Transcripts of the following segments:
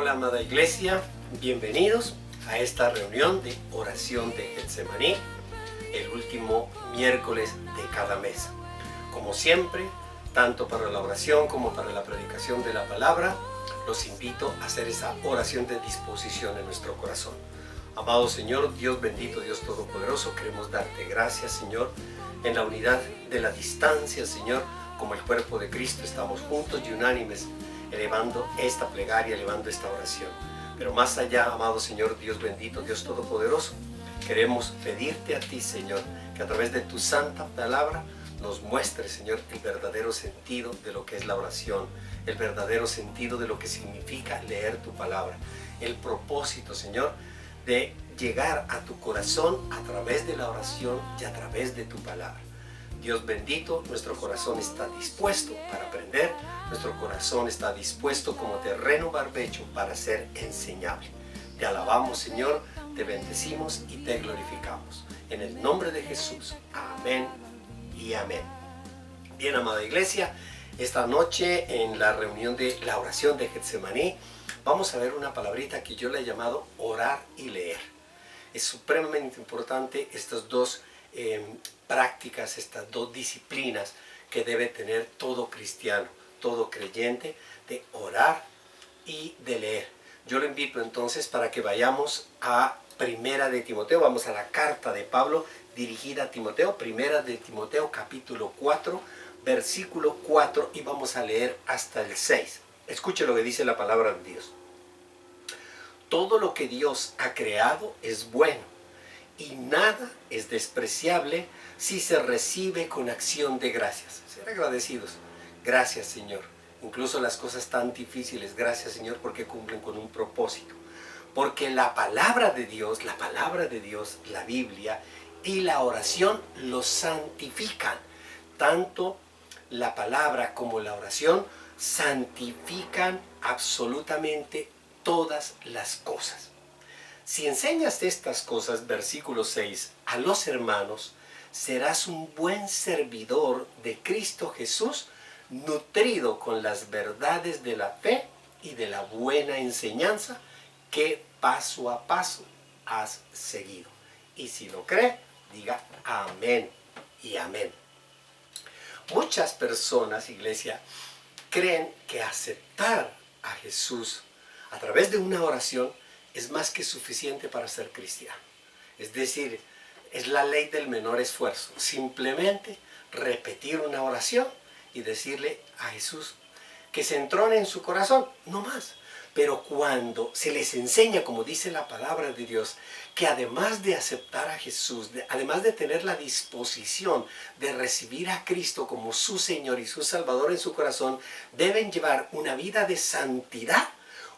Hola amada iglesia, bienvenidos a esta reunión de oración de Getsemaní, el último miércoles de cada mes. Como siempre, tanto para la oración como para la predicación de la palabra, los invito a hacer esa oración de disposición en nuestro corazón. Amado Señor, Dios bendito, Dios todopoderoso, queremos darte gracias, Señor, en la unidad de la distancia, Señor, como el cuerpo de Cristo, estamos juntos y unánimes, elevando esta plegaria, elevando esta oración. Pero más allá, amado Señor, Dios bendito, Dios todopoderoso, queremos pedirte a ti, Señor, que a través de tu santa palabra nos muestre, Señor, el verdadero sentido de lo que es la oración, el verdadero sentido de lo que significa leer tu palabra, el propósito, Señor, de llegar a tu corazón a través de la oración y a través de tu palabra. Dios bendito, nuestro corazón está dispuesto para aprender, nuestro corazón está dispuesto como terreno barbecho para ser enseñable. Te alabamos, Señor, te bendecimos y te glorificamos. En el nombre de Jesús, amén y amén. Bien, amada iglesia, esta noche en la reunión de la oración de Getsemaní, vamos a ver una palabrita que yo le he llamado orar y leer. Es supremamente importante estas dos prácticas, estas dos disciplinas que debe tener todo cristiano, todo creyente, de orar y de leer. Yo lo invito entonces para que vayamos a Primera de Timoteo, vamos a la carta de Pablo dirigida a Timoteo, Primera de Timoteo capítulo 4, versículo 4 y vamos a leer hasta el 6. Escuche lo que dice la palabra de Dios. Todo lo que Dios ha creado es bueno y nada es despreciable si se recibe con acción de gracias. Ser agradecidos. Gracias, Señor. Incluso las cosas tan difíciles, gracias, Señor, porque cumplen con un propósito. Porque la palabra de Dios, la Biblia y la oración los santifican. Tanto la palabra como la oración santifican absolutamente todas las cosas. Si enseñas estas cosas, versículo 6, a los hermanos, serás un buen servidor de Cristo Jesús, nutrido con las verdades de la fe y de la buena enseñanza que paso a paso has seguido. Y si lo cree, diga amén y amén. Muchas personas, iglesia, creen que aceptar a Jesús a través de una oración es más que suficiente para ser cristiano. Es decir, es la ley del menor esfuerzo. Simplemente repetir una oración y decirle a Jesús que se entrone en su corazón, no más. Pero cuando se les enseña, como dice la palabra de Dios, que además de aceptar a Jesús, además de tener la disposición de recibir a Cristo como su Señor y su Salvador en su corazón, deben llevar una vida de santidad.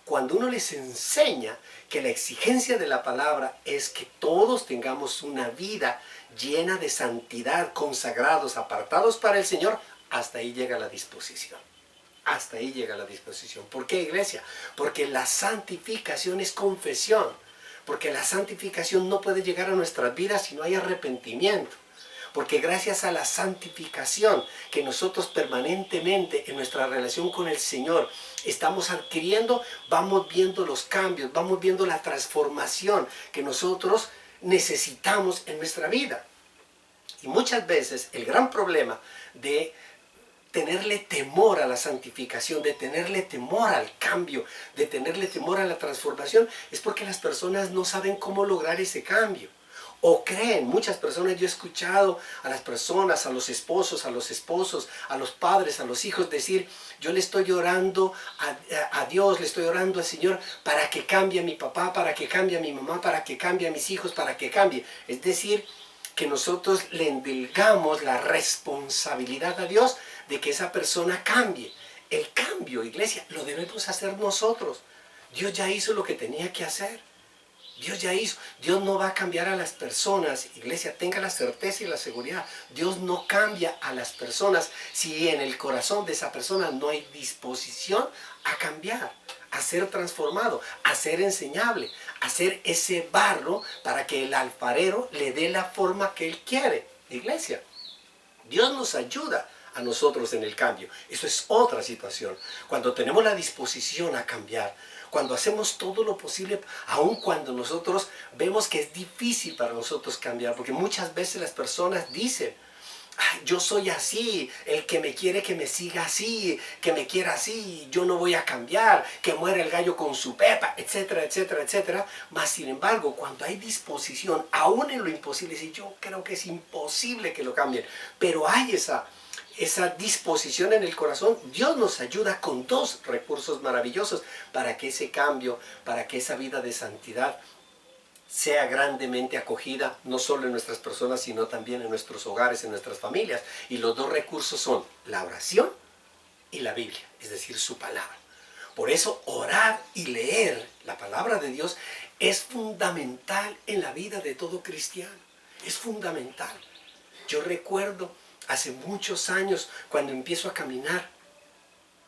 Cuando uno les enseña que la exigencia de la palabra es que todos tengamos una vida llena de santidad, consagrados, apartados para el Señor, hasta ahí llega la disposición. Hasta ahí llega la disposición. ¿Por qué, iglesia? Porque la santificación es confesión. Porque la santificación no puede llegar a nuestras vidas si no hay arrepentimiento. Porque gracias a la santificación que nosotros permanentemente en nuestra relación con el Señor estamos adquiriendo, vamos viendo los cambios, vamos viendo la transformación que nosotros necesitamos en nuestra vida. Y muchas veces el gran problema de tenerle temor a la santificación, de tenerle temor al cambio, de tenerle temor a la transformación, es porque las personas no saben cómo lograr ese cambio. O creen, muchas personas, yo he escuchado a las personas, a los esposos, a los padres, a los hijos decir, yo le estoy orando a Dios, le estoy orando al Señor para que cambie a mi papá, para que cambie a mi mamá, para que cambie a mis hijos, para que cambie. Es decir, que nosotros le endilgamos la responsabilidad a Dios de que esa persona cambie. El cambio, iglesia, lo debemos hacer nosotros. Dios ya hizo lo que tenía que hacer. Dios ya hizo. Dios no va a cambiar a las personas. Iglesia, tenga la certeza y la seguridad. Dios no cambia a las personas si en el corazón de esa persona no hay disposición a cambiar, a ser transformado, a ser enseñable, a ser ese barro para que el alfarero le dé la forma que él quiere. Iglesia, Dios nos ayuda a nosotros en el cambio. Eso es otra situación. Cuando tenemos la disposición a cambiar, cuando hacemos todo lo posible, aun cuando nosotros vemos que es difícil para nosotros cambiar, porque muchas veces las personas dicen, "Ay, yo soy así, el que me quiere que me siga así, que me quiera así, yo no voy a cambiar, que muera el gallo con su pepa", etcétera, etcétera, etcétera. Mas sin embargo, cuando hay disposición, aún en lo imposible, si yo creo que es imposible que lo cambien, pero hay esa disposición en el corazón, Dios nos ayuda con dos recursos maravillosos para que ese cambio, para que esa vida de santidad sea grandemente acogida, no solo en nuestras personas, sino también en nuestros hogares, en nuestras familias. Y los dos recursos son la oración y la Biblia, es decir, su palabra. Por eso orar y leer la palabra de Dios es fundamental en la vida de todo cristiano. Es fundamental. Yo recuerdo hace muchos años cuando empiezo a caminar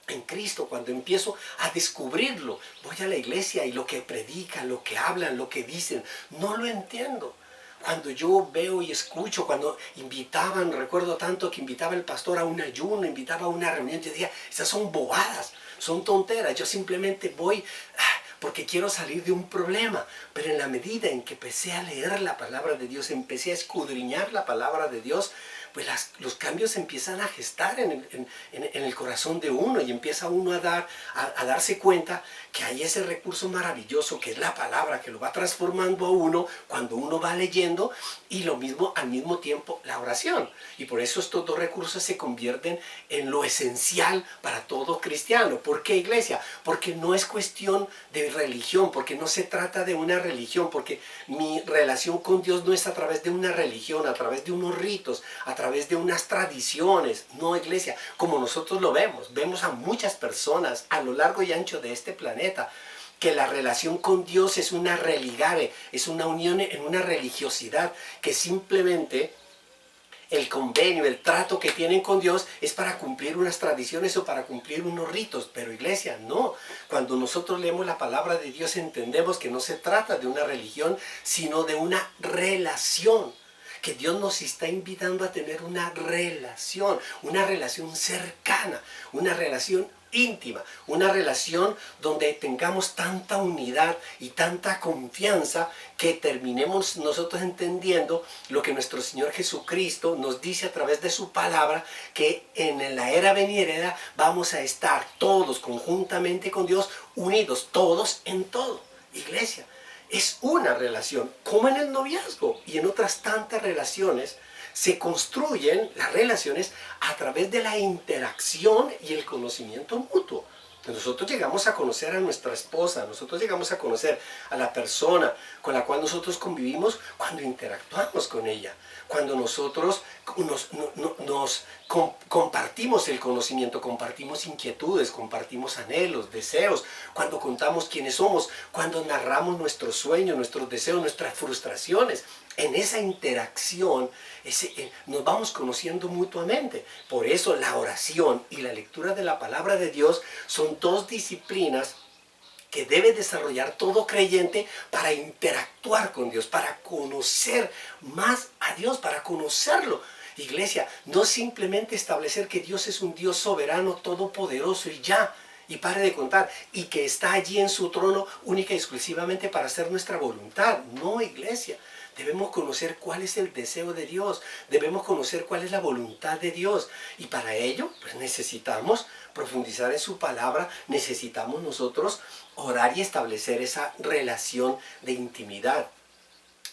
en Cristo, cuando empiezo a descubrirlo, voy a la iglesia y lo que predican, lo que hablan, lo que dicen, no lo entiendo. Cuando yo veo y escucho, cuando invitaban, recuerdo tanto que invitaba el pastor a un ayuno, invitaba a una reunión, yo decía, esas son bobadas, son tonteras, yo simplemente voy porque quiero salir de un problema. Pero en la medida en que empecé a leer la palabra de Dios, empecé a escudriñar la palabra de Dios, pues los cambios empiezan a gestar en el corazón de uno y empieza uno a darse cuenta que hay ese recurso maravilloso que es la palabra, que lo va transformando a uno cuando uno va leyendo, y lo mismo al mismo tiempo la oración. Y por eso estos dos recursos se convierten en lo esencial para todo cristiano. ¿Por qué, iglesia? Porque no es cuestión de religión, porque no se trata de una religión, porque mi relación con Dios no es a través de una religión, a través de unos ritos, a través de unas tradiciones. No, iglesia, como nosotros lo vemos a muchas personas a lo largo y ancho de este planeta, que la relación con Dios es una religare, es una unión en una religiosidad, que simplemente el convenio, el trato que tienen con Dios es para cumplir unas tradiciones o para cumplir unos ritos. Pero, iglesia, no. Cuando nosotros leemos la palabra de Dios entendemos que no se trata de una religión, sino de una relación. Que Dios nos está invitando a tener una relación cercana, una relación íntima, una relación donde tengamos tanta unidad y tanta confianza que terminemos nosotros entendiendo lo que nuestro Señor Jesucristo nos dice a través de su palabra, que en la era venidera vamos a estar todos conjuntamente con Dios, unidos todos en todo. Iglesia, es una relación, como en el noviazgo y en otras tantas relaciones. Se construyen las relaciones a través de la interacción y el conocimiento mutuo. Nosotros llegamos a conocer a nuestra esposa, nosotros llegamos a conocer a la persona con la cual nosotros convivimos cuando interactuamos con ella, cuando nosotros compartimos el conocimiento, compartimos inquietudes, compartimos anhelos, deseos, cuando contamos quiénes somos, cuando narramos nuestros sueños, nuestros deseos, nuestras frustraciones. En esa interacción nos vamos conociendo mutuamente. Por eso la oración y la lectura de la palabra de Dios son dos disciplinas que debe desarrollar todo creyente para interactuar con Dios, para conocer más a Dios, para conocerlo. Iglesia, no simplemente establecer que Dios es un Dios soberano, todopoderoso y ya, y pare de contar, y que está allí en su trono única y exclusivamente para hacer nuestra voluntad. No, iglesia. Debemos conocer cuál es el deseo de Dios, debemos conocer cuál es la voluntad de Dios, y para ello pues necesitamos profundizar en su palabra, necesitamos nosotros orar y establecer esa relación de intimidad.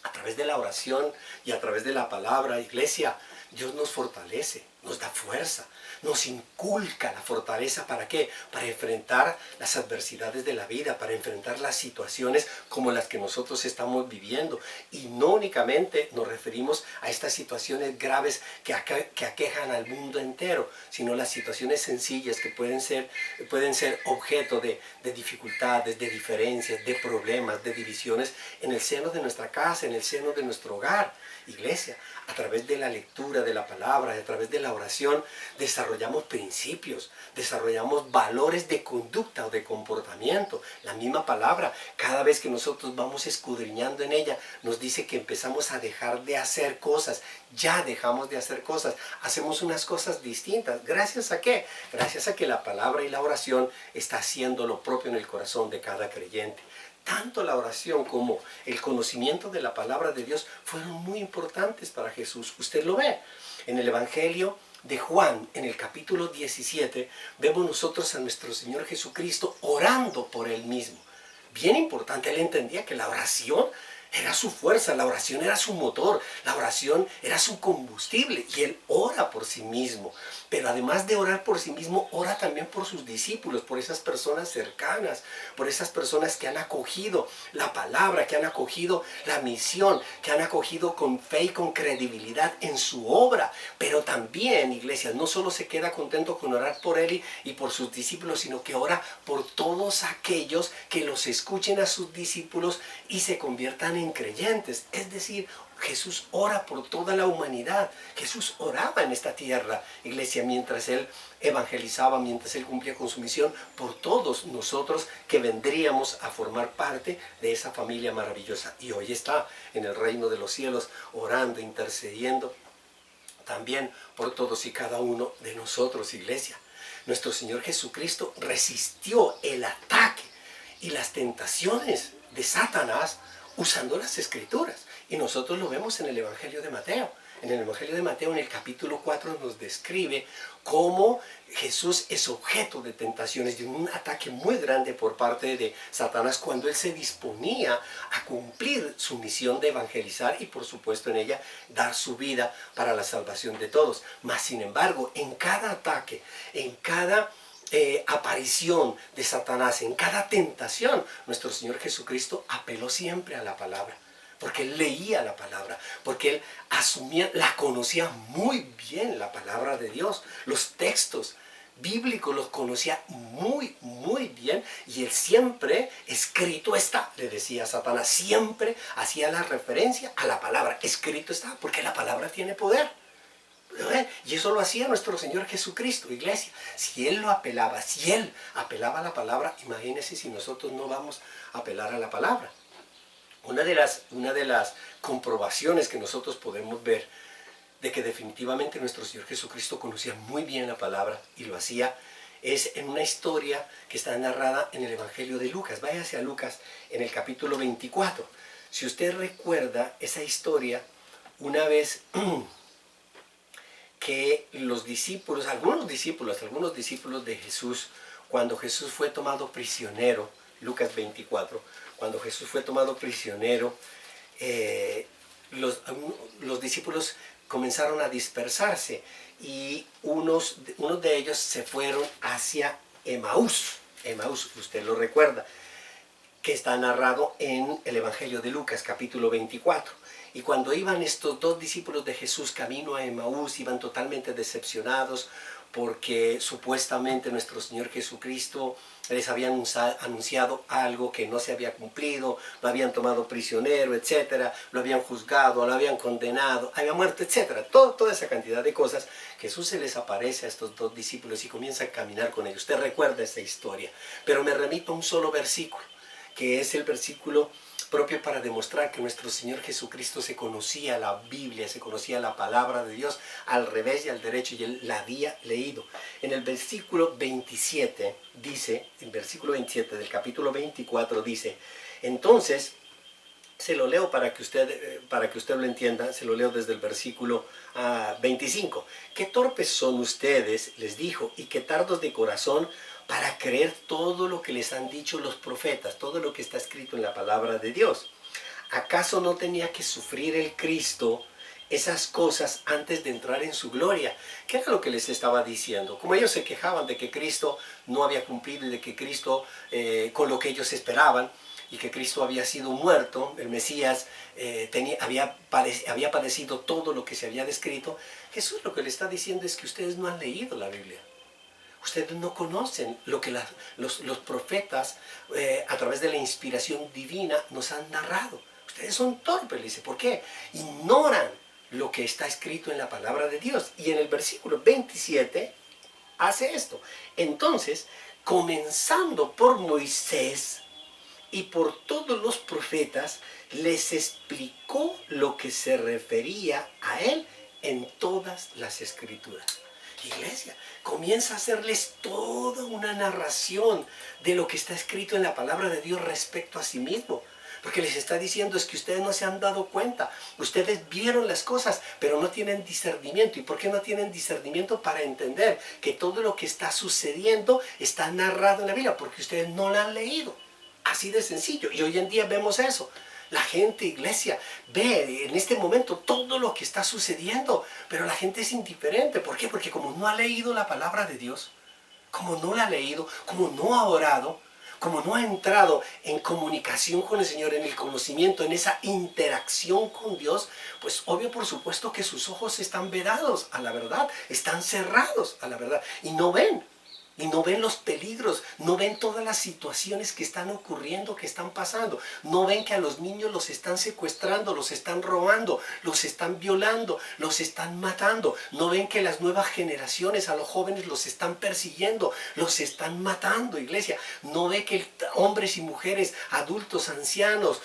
A través de la oración y a través de la palabra, iglesia, Dios nos fortalece, nos da fuerza, nos inculca la fortaleza. ¿Para qué? Para enfrentar las adversidades de la vida, para enfrentar las situaciones como las que nosotros estamos viviendo. Y no únicamente nos referimos a estas situaciones graves que aquejan al mundo entero, sino las situaciones sencillas que pueden ser objeto de dificultades, de diferencias, de problemas, de divisiones en el seno de nuestra casa, en el seno de nuestro hogar. Iglesia, a través de la lectura de la palabra, a través de la la oración desarrollamos principios, desarrollamos valores de conducta o de comportamiento. La misma palabra, cada vez que nosotros vamos escudriñando en ella, nos dice que empezamos a dejar de hacer cosas. Ya dejamos de hacer cosas, hacemos unas cosas distintas. ¿Gracias a qué? Gracias a que la palabra y la oración está haciendo lo propio en el corazón de cada creyente. Tanto la oración como el conocimiento de la palabra de Dios fueron muy importantes para Jesús. Usted lo ve en el Evangelio de Juan, en el capítulo 17, vemos nosotros a nuestro Señor Jesucristo orando por Él mismo. Bien importante, Él entendía que la oración era su fuerza, la oración era su motor, la oración era su combustible y Él ora por sí mismo. Pero además de orar por sí mismo, ora también por sus discípulos, por esas personas cercanas, por esas personas que han acogido la palabra, que han acogido la misión, que han acogido con fe y con credibilidad en su obra. Pero también, iglesia, no solo se queda contento con orar por Él y por sus discípulos, sino que ora por todos aquellos que los escuchen a sus discípulos y se conviertan en creyentes. Es decir, Jesús ora por toda la humanidad. Jesús oraba en esta tierra, iglesia, mientras Él evangelizaba, mientras Él cumplía con su misión, por todos nosotros que vendríamos a formar parte de esa familia maravillosa. Y hoy está en el reino de los cielos, orando, intercediendo también por todos y cada uno de nosotros, iglesia. Nuestro Señor Jesucristo resistió el ataque y las tentaciones de Satanás usando las Escrituras. Y nosotros lo vemos en el Evangelio de Mateo. En el Evangelio de Mateo, en el capítulo 4, nos describe cómo Jesús es objeto de tentaciones, de un ataque muy grande por parte de Satanás cuando Él se disponía a cumplir su misión de evangelizar y por supuesto en ella dar su vida para la salvación de todos. Mas sin embargo, en cada ataque, en cada aparición de Satanás, en cada tentación, nuestro Señor Jesucristo apeló siempre a la palabra. Porque Él leía la palabra, porque Él asumía, la conocía muy bien la palabra de Dios. Los textos bíblicos los conocía muy, muy bien. Y Él siempre, escrito está, le decía a Satanás, siempre hacía la referencia a la palabra. Escrito está, porque la palabra tiene poder. Y eso lo hacía nuestro Señor Jesucristo, iglesia. Si Él lo apelaba, si Él apelaba a la palabra, imagínense si nosotros no vamos a apelar a la palabra. Una de las comprobaciones que nosotros podemos ver de que definitivamente nuestro Señor Jesucristo conocía muy bien la palabra y lo hacía es en una historia que está narrada en el Evangelio de Lucas. Váyase a Lucas en el capítulo 24. Si usted recuerda esa historia, una vez que los discípulos, algunos discípulos de Jesús, cuando Jesús fue tomado prisionero, Lucas 24, cuando Jesús fue tomado prisionero, los discípulos comenzaron a dispersarse y unos de ellos se fueron hacia Emaús. Emaús, usted lo recuerda, que está narrado en el Evangelio de Lucas, capítulo 24. Y cuando iban estos dos discípulos de Jesús camino a Emaús, iban totalmente decepcionados porque supuestamente nuestro Señor Jesucristo les había anunciado algo que no se había cumplido, lo habían tomado prisionero, etcétera, lo habían juzgado, lo habían condenado, había muerto, etcétera. Toda esa cantidad de cosas. Jesús se les aparece a estos dos discípulos y comienza a caminar con ellos. Usted recuerda esa historia, pero me remito a un solo versículo, que es el versículo propio para demostrar que nuestro Señor Jesucristo se conocía la Biblia, se conocía la palabra de Dios al revés y al derecho, y Él la había leído. En el versículo 27 dice, el versículo 27 del capítulo 24 dice, entonces, se lo leo para que usted lo entienda, se lo leo desde el versículo 25. Qué torpes son ustedes, les dijo, y qué tardos de corazón para creer todo lo que les han dicho los profetas, todo lo que está escrito en la palabra de Dios. ¿Acaso no tenía que sufrir el Cristo esas cosas antes de entrar en su gloria? ¿Qué era lo que les estaba diciendo? Como ellos se quejaban de que Cristo no había cumplido y de que Cristo, con lo que ellos esperaban, y que Cristo había sido muerto, el Mesías había padecido todo lo que se había descrito, Jesús lo que le está diciendo es que ustedes no han leído la Biblia. Ustedes no conocen lo que los profetas, a través de la inspiración divina, nos han narrado. Ustedes son torpes, le dice. ¿Por qué? Ignoran lo que está escrito en la palabra de Dios. Y en el versículo 27 hace esto. Entonces, comenzando por Moisés y por todos los profetas, les explicó lo que se refería a él en todas las escrituras. Iglesia, comienza a hacerles toda una narración de lo que está escrito en la palabra de Dios respecto a sí mismo. Porque les está diciendo es que ustedes no se han dado cuenta. Ustedes vieron las cosas, pero no tienen discernimiento. ¿Y por qué no tienen discernimiento? Para entender que todo lo que está sucediendo está narrado en la Biblia, porque ustedes no la han leído. Así de sencillo. Y hoy en día vemos eso. La gente, iglesia, ve en este momento todo lo que está sucediendo, pero la gente es indiferente. ¿Por qué? Porque como no ha leído la palabra de Dios, como no la ha leído, como no ha orado, como no ha entrado en comunicación con el Señor, en el conocimiento, en esa interacción con Dios, pues obvio por supuesto que sus ojos están vedados a la verdad, están cerrados a la verdad y no ven. Y no ven los peligros, no ven todas las situaciones que están ocurriendo, que están pasando. No ven que a los niños los están secuestrando, los están robando, los están violando, los están matando. No ven que las nuevas generaciones, a los jóvenes los están persiguiendo, los están matando, iglesia. No ve que hombres y mujeres, adultos, ancianos,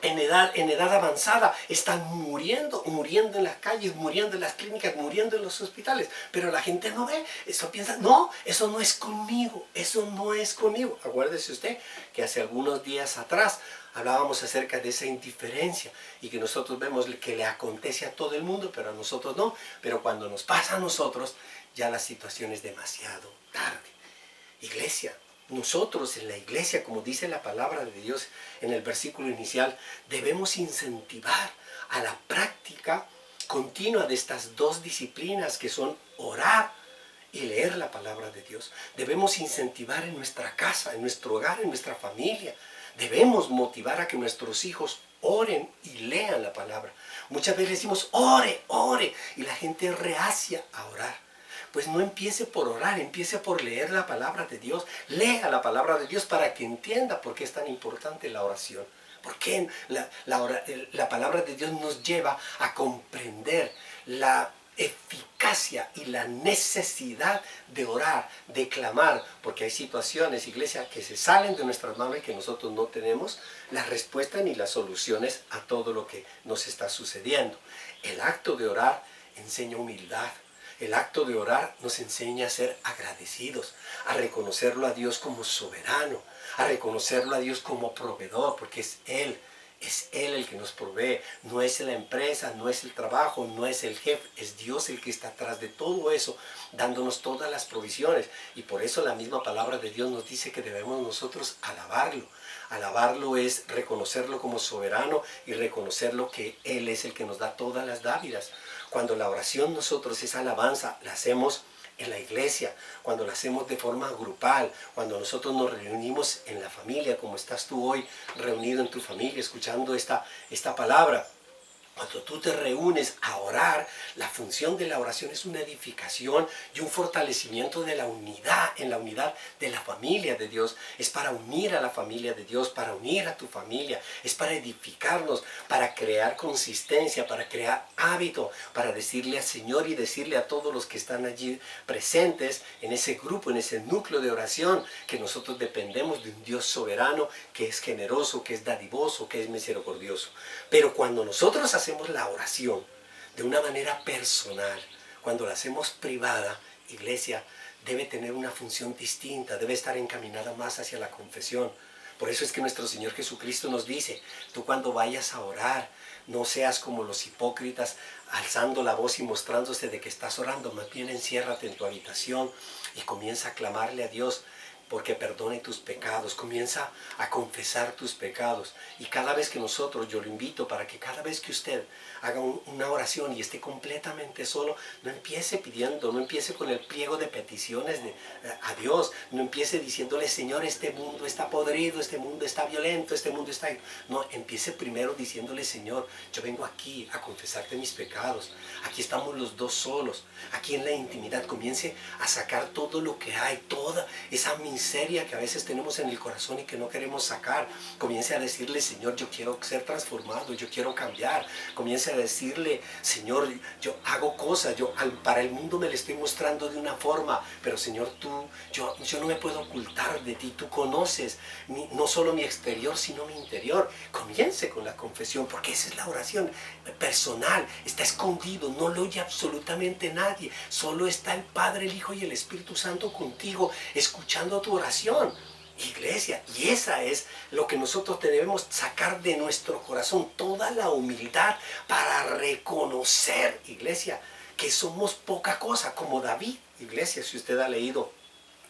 en edad avanzada, están muriendo en las calles, muriendo en las clínicas, muriendo en los hospitales. Pero la gente no ve, eso piensa, no, eso no es conmigo, eso no es conmigo. Acuérdese usted que hace algunos días atrás hablábamos acerca de esa indiferencia y que nosotros vemos que le acontece a todo el mundo, pero a nosotros no. Pero cuando nos pasa a nosotros, ya la situación es demasiado tarde. Iglesia, nosotros en la iglesia, como dice la palabra de Dios en el versículo inicial, debemos incentivar a la práctica continua de estas dos disciplinas que son orar y leer la palabra de Dios. Debemos incentivar en nuestra casa, en nuestro hogar, en nuestra familia. Debemos motivar a que nuestros hijos oren y lean la palabra. Muchas veces decimos, ore, ore, y la gente es reacia a orar. Pues no empiece por orar, empiece por leer la palabra de Dios. Lea la palabra de Dios para que entienda por qué es tan importante la oración. Por qué la palabra de Dios nos lleva a comprender la eficacia y la necesidad de orar, de clamar, porque hay situaciones, iglesia, que se salen de nuestras manos y que nosotros no tenemos la respuesta ni las soluciones a todo lo que nos está sucediendo. El acto de orar enseña humildad. El acto de orar nos enseña a ser agradecidos, a reconocerlo a Dios como soberano, a reconocerlo a Dios como proveedor, porque es Él el que nos provee, no es la empresa, no es el trabajo, no es el jefe, es Dios el que está atrás de todo eso, dándonos todas las provisiones. Y por eso la misma palabra de Dios nos dice que debemos nosotros alabarlo. Alabarlo es reconocerlo como soberano y reconocerlo que Él es el que nos da todas las dádivas. Cuando la oración nosotros, esa alabanza, la hacemos en la iglesia, cuando la hacemos de forma grupal, cuando nosotros nos reunimos en la familia, como estás tú hoy reunido en tu familia, escuchando esta palabra. Cuando tú te reúnes a orar, la función de la oración es una edificación y un fortalecimiento de la unidad, en la unidad de la familia de Dios. Es para unir a la familia de Dios, para unir a tu familia, es para edificarnos, para crear consistencia, para crear hábito, para decirle al Señor y decirle a todos los que están allí presentes en ese grupo, en ese núcleo de oración, que nosotros dependemos de un Dios soberano, que es generoso, que es dadivoso, que es misericordioso. Pero cuando nosotros hacemos la oración de una manera personal, cuando la hacemos privada, iglesia, debe tener una función distinta, debe estar encaminada más hacia la confesión. Por eso es que nuestro Señor Jesucristo nos dice, tú cuando vayas a orar, no seas como los hipócritas, alzando la voz y mostrándose de que estás orando, más bien enciérrate en tu habitación y comienza a clamarle a Dios, porque perdone tus pecados, comienza a confesar tus pecados. Y cada vez que nosotros, yo lo invito para que cada vez que usted haga una oración y esté completamente solo, no empiece pidiendo, no empiece con el pliego de peticiones a Dios, no empiece diciéndole, Señor, este mundo está podrido, este mundo está violento, este mundo está... No, empiece primero diciéndole, Señor, yo vengo aquí a confesarte mis pecados, aquí estamos los dos solos, aquí en la intimidad, comience a sacar todo lo que hay, toda esa miseria que a veces tenemos en el corazón y que no queremos sacar. Comience a decirle, Señor, yo quiero ser transformado, yo quiero cambiar. Comience a decirle, Señor, yo hago cosas, para el mundo me le estoy mostrando de una forma, pero Señor, yo no me puedo ocultar de ti. Tú conoces no solo mi exterior, sino mi interior. Comience con la confesión, porque esa es la oración personal. Está escondido, no lo oye absolutamente nadie. Solo está el Padre, el Hijo y el Espíritu Santo contigo, escuchando tu oración. Iglesia, y esa es lo que nosotros debemos sacar de nuestro corazón, toda la humildad para reconocer, iglesia, que somos poca cosa, como David. Iglesia, si usted ha leído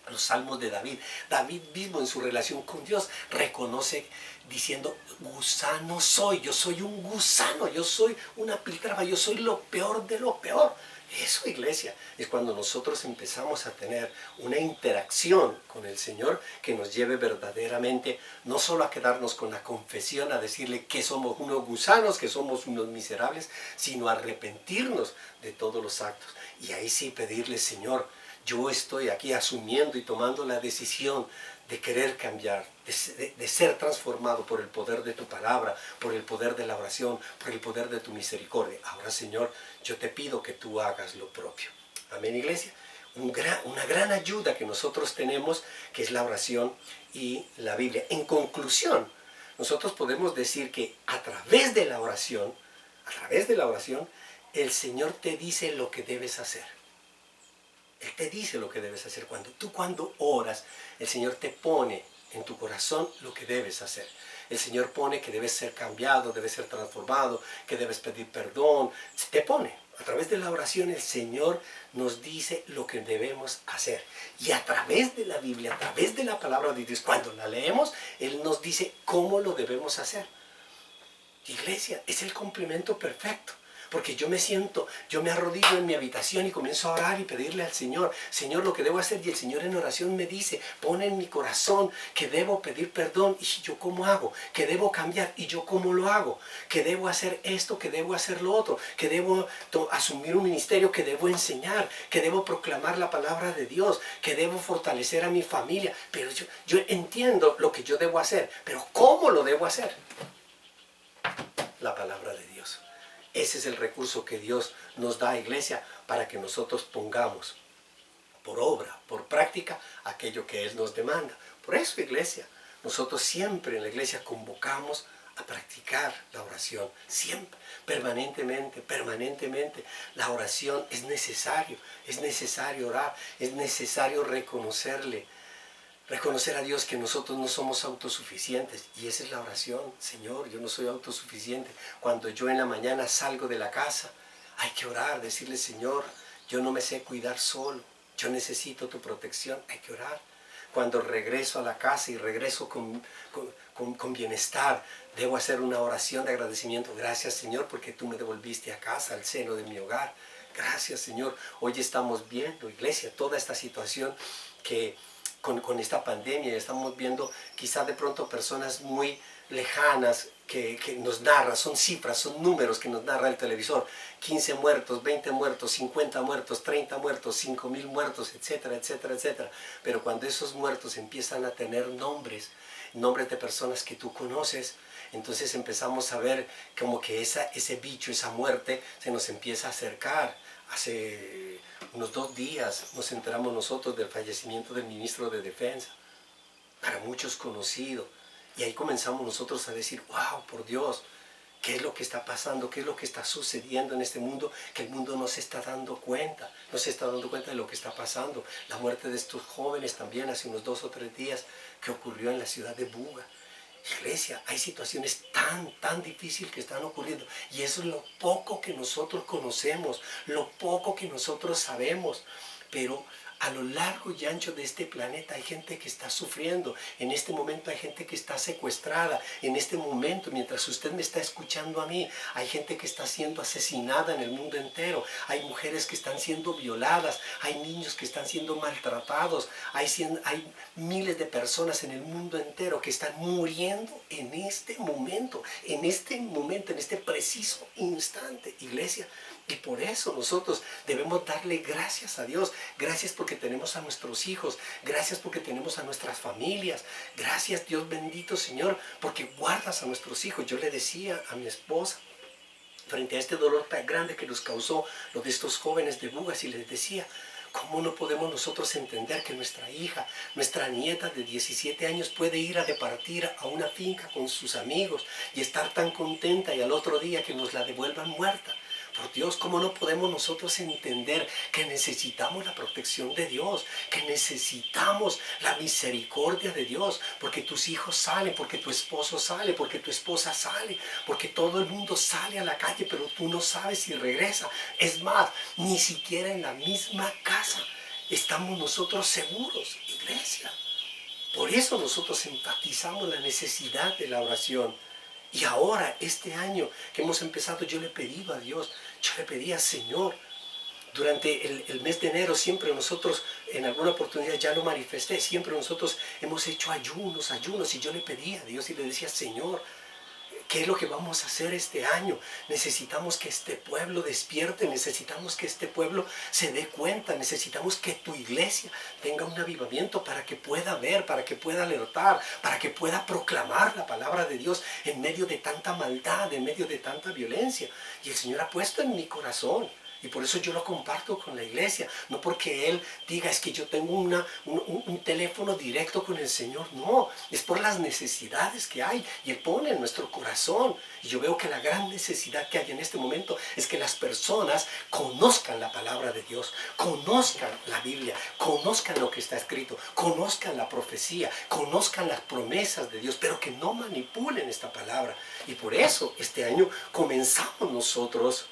los salmos de David, David mismo en su relación con Dios reconoce diciendo, gusano soy, yo soy un gusano, yo soy una piltrafa, yo soy lo peor de lo peor. Eso, iglesia, es cuando nosotros empezamos a tener una interacción con el Señor que nos lleve verdaderamente no solo a quedarnos con la confesión, a decirle que somos unos gusanos, que somos unos miserables, sino a arrepentirnos de todos los actos. Y ahí sí pedirle, Señor, yo estoy aquí asumiendo y tomando la decisión de querer cambiar, de ser transformado por el poder de tu palabra, por el poder de la oración, por el poder de tu misericordia. Ahora, Señor, yo te pido que tú hagas lo propio. Amén, iglesia. Una gran ayuda que nosotros tenemos, que es la oración y la Biblia. En conclusión, nosotros podemos decir que a través de la oración, el Señor te dice lo que debes hacer. Él te dice lo que debes hacer. Cuando oras, el Señor te pone en tu corazón lo que debes hacer. El Señor pone que debes ser cambiado, debes ser transformado, que debes pedir perdón. Te pone. A través de la oración el Señor nos dice lo que debemos hacer. Y a través de la Biblia, a través de la palabra de Dios, cuando la leemos, Él nos dice cómo lo debemos hacer. Iglesia, es el complemento perfecto. Porque yo me arrodillo en mi habitación y comienzo a orar y pedirle al Señor, Señor, lo que debo hacer. Y el Señor en oración me dice, pone en mi corazón que debo pedir perdón. ¿Y yo cómo hago? Que debo cambiar. ¿Y yo cómo lo hago? Que debo hacer esto, que debo hacer lo otro. Que debo asumir un ministerio, que debo enseñar. Que debo proclamar la palabra de Dios. Que debo fortalecer a mi familia. Pero yo entiendo lo que yo debo hacer. Pero ¿cómo lo debo hacer? La palabra de Dios. Ese es el recurso que Dios nos da, iglesia, para que nosotros pongamos por obra, por práctica, aquello que Él nos demanda. Por eso, iglesia, nosotros siempre en la iglesia convocamos a practicar la oración. Siempre, permanentemente. La oración es necesario orar, es necesario reconocer a Dios que nosotros no somos autosuficientes. Y esa es la oración. Señor, yo no soy autosuficiente. Cuando yo en la mañana salgo de la casa, hay que orar, decirle, Señor, yo no me sé cuidar solo. Yo necesito tu protección. Hay que orar. Cuando regreso a la casa y regreso con bienestar, debo hacer una oración de agradecimiento. Gracias, Señor, porque tú me devolviste a casa, al seno de mi hogar. Gracias, Señor. Hoy estamos viendo, iglesia, toda esta situación que con esta pandemia estamos viendo quizás de pronto personas muy lejanas que nos narran, son cifras, son números que nos narra el televisor. 15 muertos, 20 muertos, 50 muertos, 30 muertos, 5,000 muertos, etcétera, etcétera, etcétera. Pero cuando esos muertos empiezan a tener nombres de personas que tú conoces, entonces empezamos a ver como que ese bicho, esa muerte, se nos empieza a acercar. Hace unos 2 días nos enteramos nosotros del fallecimiento del ministro de Defensa, para muchos conocido, y ahí comenzamos nosotros a decir, wow, por Dios, ¿qué es lo que está pasando? ¿Qué es lo que está sucediendo en este mundo? Que el mundo no se está dando cuenta, de lo que está pasando. La muerte de estos jóvenes también hace unos 2 o 3 días que ocurrió en la ciudad de Buga. Iglesia, hay situaciones tan difíciles que están ocurriendo, y eso es lo poco que nosotros conocemos, lo poco que nosotros sabemos. Pero a lo largo y ancho de este planeta hay gente que está sufriendo. En este momento hay gente que está secuestrada. En este momento, mientras usted me está escuchando a mí, hay gente que está siendo asesinada en el mundo entero. Hay mujeres que están siendo violadas. Hay niños que están siendo maltratados. Hay miles de personas en el mundo entero que están muriendo en este momento, en este preciso instante. Iglesia, Y por eso nosotros debemos darle gracias a Dios. Gracias porque tenemos a nuestros hijos. Gracias porque tenemos a nuestras familias. Gracias, Dios bendito, Señor, porque guardas a nuestros hijos. Yo le decía a mi esposa, frente a este dolor tan grande que nos causó lo de estos jóvenes de Bugas, y les decía, ¿cómo no podemos nosotros entender que nuestra hija, nuestra nieta de 17 años puede ir a departir a una finca con sus amigos y estar tan contenta y al otro día que nos la devuelvan muerta? Por Dios, ¿cómo no podemos nosotros entender que necesitamos la protección de Dios? Que necesitamos la misericordia de Dios. Porque tus hijos salen, porque tu esposo sale, porque tu esposa sale, porque todo el mundo sale a la calle, pero tú no sabes si regresa. Es más, ni siquiera en la misma casa estamos nosotros seguros, iglesia. Por eso nosotros enfatizamos la necesidad de la oración. Y ahora, este año que hemos empezado, yo le pedí a Dios, yo le pedía, Señor, durante el mes de enero siempre nosotros, en alguna oportunidad ya lo manifesté, siempre nosotros hemos hecho ayunos, y yo le pedía a Dios y le decía, Señor, ¿qué es lo que vamos a hacer este año? Necesitamos que este pueblo despierte, necesitamos que este pueblo se dé cuenta, necesitamos que tu iglesia tenga un avivamiento para que pueda ver, para que pueda alertar, para que pueda proclamar la palabra de Dios en medio de tanta maldad, en medio de tanta violencia. Y el Señor ha puesto en mi corazón. Y por eso yo lo comparto con la iglesia. No porque Él diga, es que yo tengo un teléfono directo con el Señor. No, es por las necesidades que hay. Y Él pone en nuestro corazón. Y yo veo que la gran necesidad que hay en este momento es que las personas conozcan la palabra de Dios. Conozcan la Biblia. Conozcan lo que está escrito. Conozcan la profecía. Conozcan las promesas de Dios. Pero que no manipulen esta palabra. Y por eso este año comenzamos nosotros,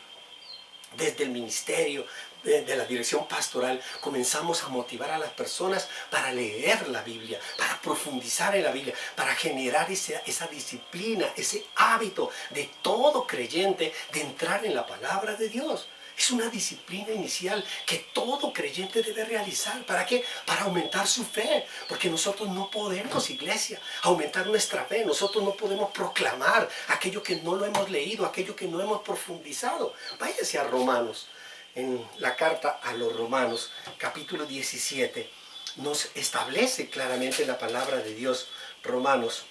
desde el ministerio, de la dirección pastoral, comenzamos a motivar a las personas para leer la Biblia, para profundizar en la Biblia, para generar esa disciplina, ese hábito de todo creyente de entrar en la palabra de Dios. Es una disciplina inicial que todo creyente debe realizar. ¿Para qué? Para aumentar su fe. Porque nosotros no podemos, iglesia, aumentar nuestra fe. Nosotros no podemos proclamar aquello que no lo hemos leído, aquello que no hemos profundizado. Váyase a Romanos. En la carta a los Romanos, capítulo 17, nos establece claramente la palabra de Dios. Romanos,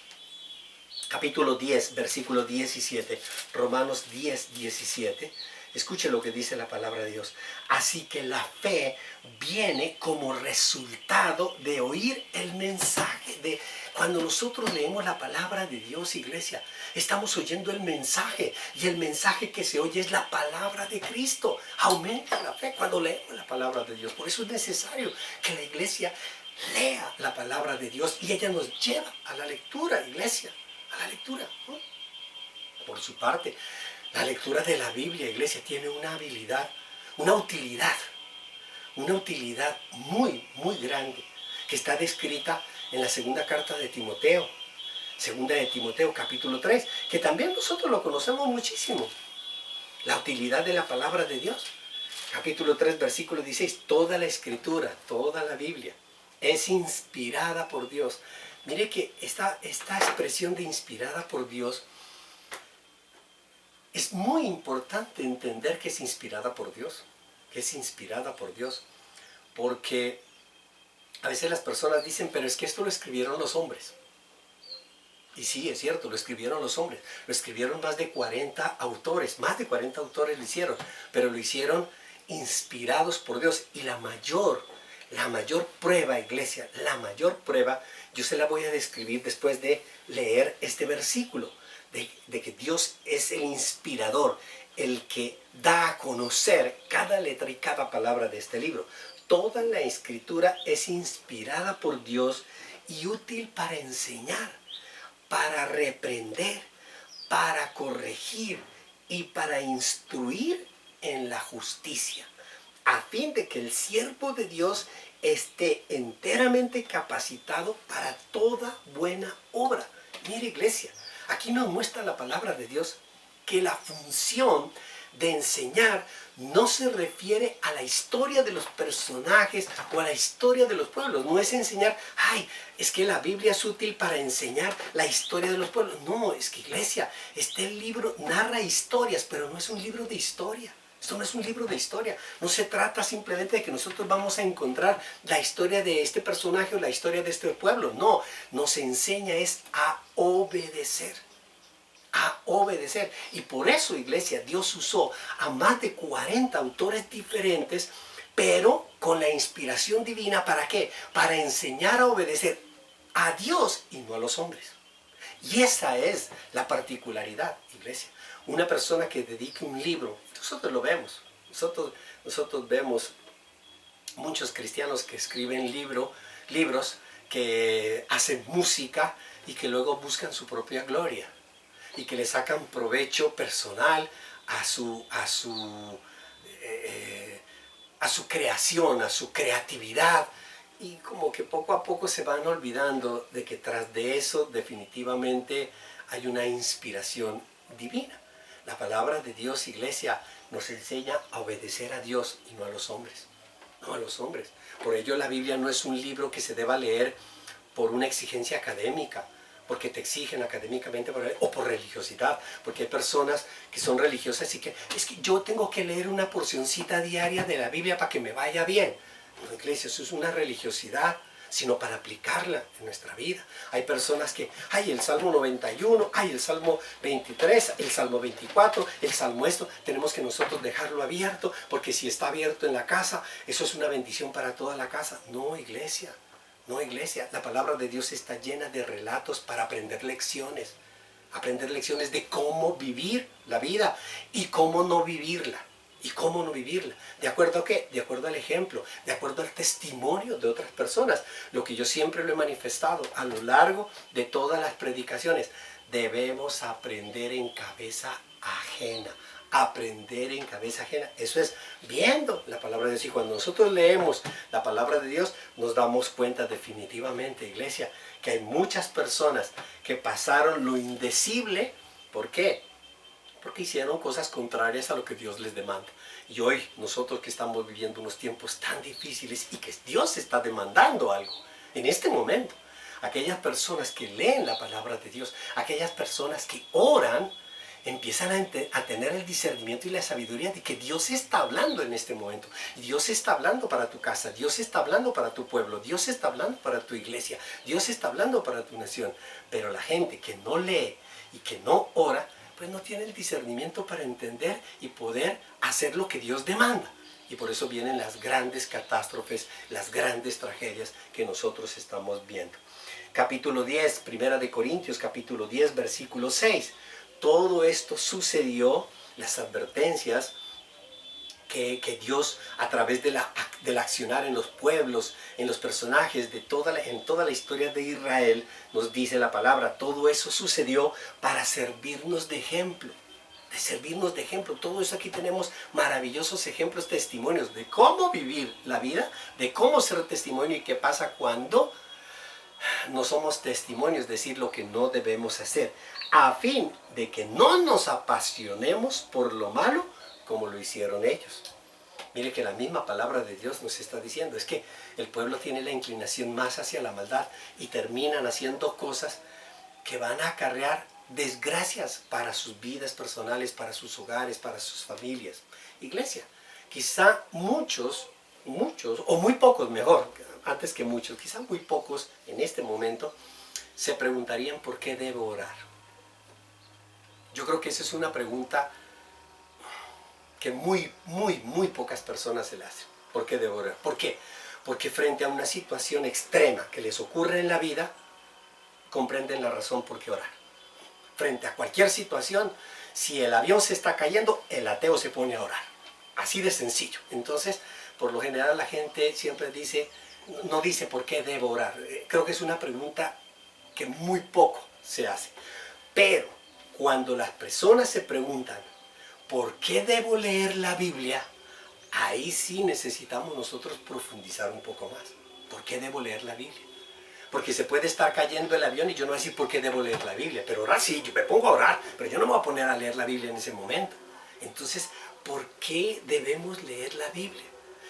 capítulo 10, versículo 17. Romanos 10, 17. Escuche lo que dice la palabra de Dios. Así que la fe viene como resultado de oír el mensaje. Cuando nosotros leemos la palabra de Dios, iglesia, estamos oyendo el mensaje. Y el mensaje que se oye es la palabra de Cristo. Aumenta la fe cuando leemos la palabra de Dios. Por eso es necesario que la iglesia lea la palabra de Dios. Y ella nos lleva a la lectura, iglesia. A la lectura, ¿no? Por su parte, la lectura de la Biblia, iglesia, tiene una habilidad, una utilidad muy, muy grande, que está descrita en la segunda carta de Timoteo, segunda de Timoteo, capítulo 3, que también nosotros lo conocemos muchísimo. La utilidad de la palabra de Dios. Capítulo 3, versículo 16, toda la escritura, toda la Biblia, es inspirada por Dios. Mire que esta expresión de inspirada por Dios, es muy importante entender que es inspirada por Dios, porque a veces las personas dicen, pero es que esto lo escribieron los hombres. Y sí, es cierto, lo escribieron los hombres, lo escribieron más de 40 autores lo hicieron, pero lo hicieron inspirados por Dios. Y la mayor prueba, iglesia, la mayor prueba, yo se la voy a describir después de leer este versículo. De que Dios es el inspirador, el que da a conocer cada letra y cada palabra de este libro. Toda la escritura es inspirada por Dios y útil para enseñar, para reprender, para corregir y para instruir en la justicia, a fin de que el siervo de Dios esté enteramente capacitado para toda buena obra. Mire, iglesia, aquí nos muestra la palabra de Dios que la función de enseñar no se refiere a la historia de los personajes o a la historia de los pueblos. No es enseñar, ay, es que la Biblia es útil para enseñar la historia de los pueblos. No, es que, iglesia, este libro narra historias, pero no es un libro de historia. Esto no es un libro de historia. No se trata simplemente de que nosotros vamos a encontrar la historia de este personaje o la historia de este pueblo. No, nos enseña es a obedecer. A obedecer. Y por eso, iglesia, Dios usó a más de 40 autores diferentes, pero con la inspiración divina. ¿Para qué? Para enseñar a obedecer a Dios y no a los hombres. Y esa es la particularidad, iglesia. Una persona que dedique un libro, nosotros lo vemos, nosotros vemos muchos cristianos que escriben libros, que hacen música y que luego buscan su propia gloria y que le sacan provecho personal a su creación, a su creatividad, y como que poco a poco se van olvidando de que tras de eso definitivamente hay una inspiración divina. La palabra de Dios, iglesia, nos enseña a obedecer a Dios y no a los hombres. No a los hombres. Por ello la Biblia no es un libro que se deba leer por una exigencia académica, porque te exigen académicamente o por religiosidad, porque hay personas que son religiosas y que es que yo tengo que leer una porcioncita diaria de la Biblia para que me vaya bien. No, iglesia, eso es una religiosidad, sino para aplicarla en nuestra vida. Hay personas que, el Salmo 91, el Salmo 23, el Salmo 24, el Salmo esto, tenemos que nosotros dejarlo abierto, porque si está abierto en la casa, eso es una bendición para toda la casa. No, iglesia, no, iglesia, la palabra de Dios está llena de relatos para aprender lecciones de cómo vivir la vida y cómo no vivirla. ¿Y cómo no vivirla? ¿De acuerdo a qué? De acuerdo al ejemplo, de acuerdo al testimonio de otras personas. Lo que yo siempre lo he manifestado a lo largo de todas las predicaciones. Debemos aprender en cabeza ajena. Aprender en cabeza ajena. Eso es viendo la palabra de Dios. Y cuando nosotros leemos la palabra de Dios, nos damos cuenta definitivamente, iglesia, que hay muchas personas que pasaron lo indecible. ¿Por qué? Porque hicieron cosas contrarias a lo que Dios les demanda. Y hoy nosotros que estamos viviendo unos tiempos tan difíciles y que Dios está demandando algo en este momento, aquellas personas que leen la palabra de Dios, aquellas personas que oran, empiezan a tener el discernimiento y la sabiduría de que Dios está hablando en este momento. Dios está hablando para tu casa, Dios está hablando para tu pueblo, Dios está hablando para tu iglesia, Dios está hablando para tu nación. Pero la gente que no lee y que no ora, pues no tiene el discernimiento para entender y poder hacer lo que Dios demanda. Y por eso vienen las grandes catástrofes, las grandes tragedias que nosotros estamos viendo. Capítulo 10, Primera de Corintios, capítulo 10, versículo 6. Todo esto sucedió, las advertencias que Dios a través del accionar en los pueblos, en los personajes, en toda la historia de Israel, nos dice la palabra, todo eso sucedió para servirnos de ejemplo. De servirnos de ejemplo. Todo eso aquí tenemos maravillosos ejemplos, testimonios de cómo vivir la vida, de cómo ser testimonio y qué pasa cuando no somos testimonios, decir lo que no debemos hacer, a fin de que no nos apasionemos por lo malo como lo hicieron ellos. Mire que la misma palabra de Dios nos está diciendo, es que el pueblo tiene la inclinación más hacia la maldad y terminan haciendo cosas que van a acarrear desgracias para sus vidas personales, para sus hogares, para sus familias. Iglesia, quizá muchos, o muy pocos mejor, antes que muchos, quizá muy pocos en este momento, se preguntarían ¿por qué debo orar? Yo creo que esa es una pregunta que muy pocas personas se la hacen. ¿Por qué debo orar? ¿Por qué? Porque frente a una situación extrema que les ocurre en la vida, comprenden la razón por qué orar. Frente a cualquier situación, si el avión se está cayendo, el ateo se pone a orar. Así de sencillo. Entonces, por lo general la gente siempre no dice ¿por qué debo orar? Creo que es una pregunta que muy poco se hace. Pero cuando las personas se preguntan ¿por qué debo leer la Biblia? Ahí sí necesitamos nosotros profundizar un poco más. ¿Por qué debo leer la Biblia? Porque se puede estar cayendo el avión y yo no voy a decir por qué debo leer la Biblia. Pero orar sí, yo me pongo a orar, pero yo no me voy a poner a leer la Biblia en ese momento. Entonces, ¿por qué debemos leer la Biblia?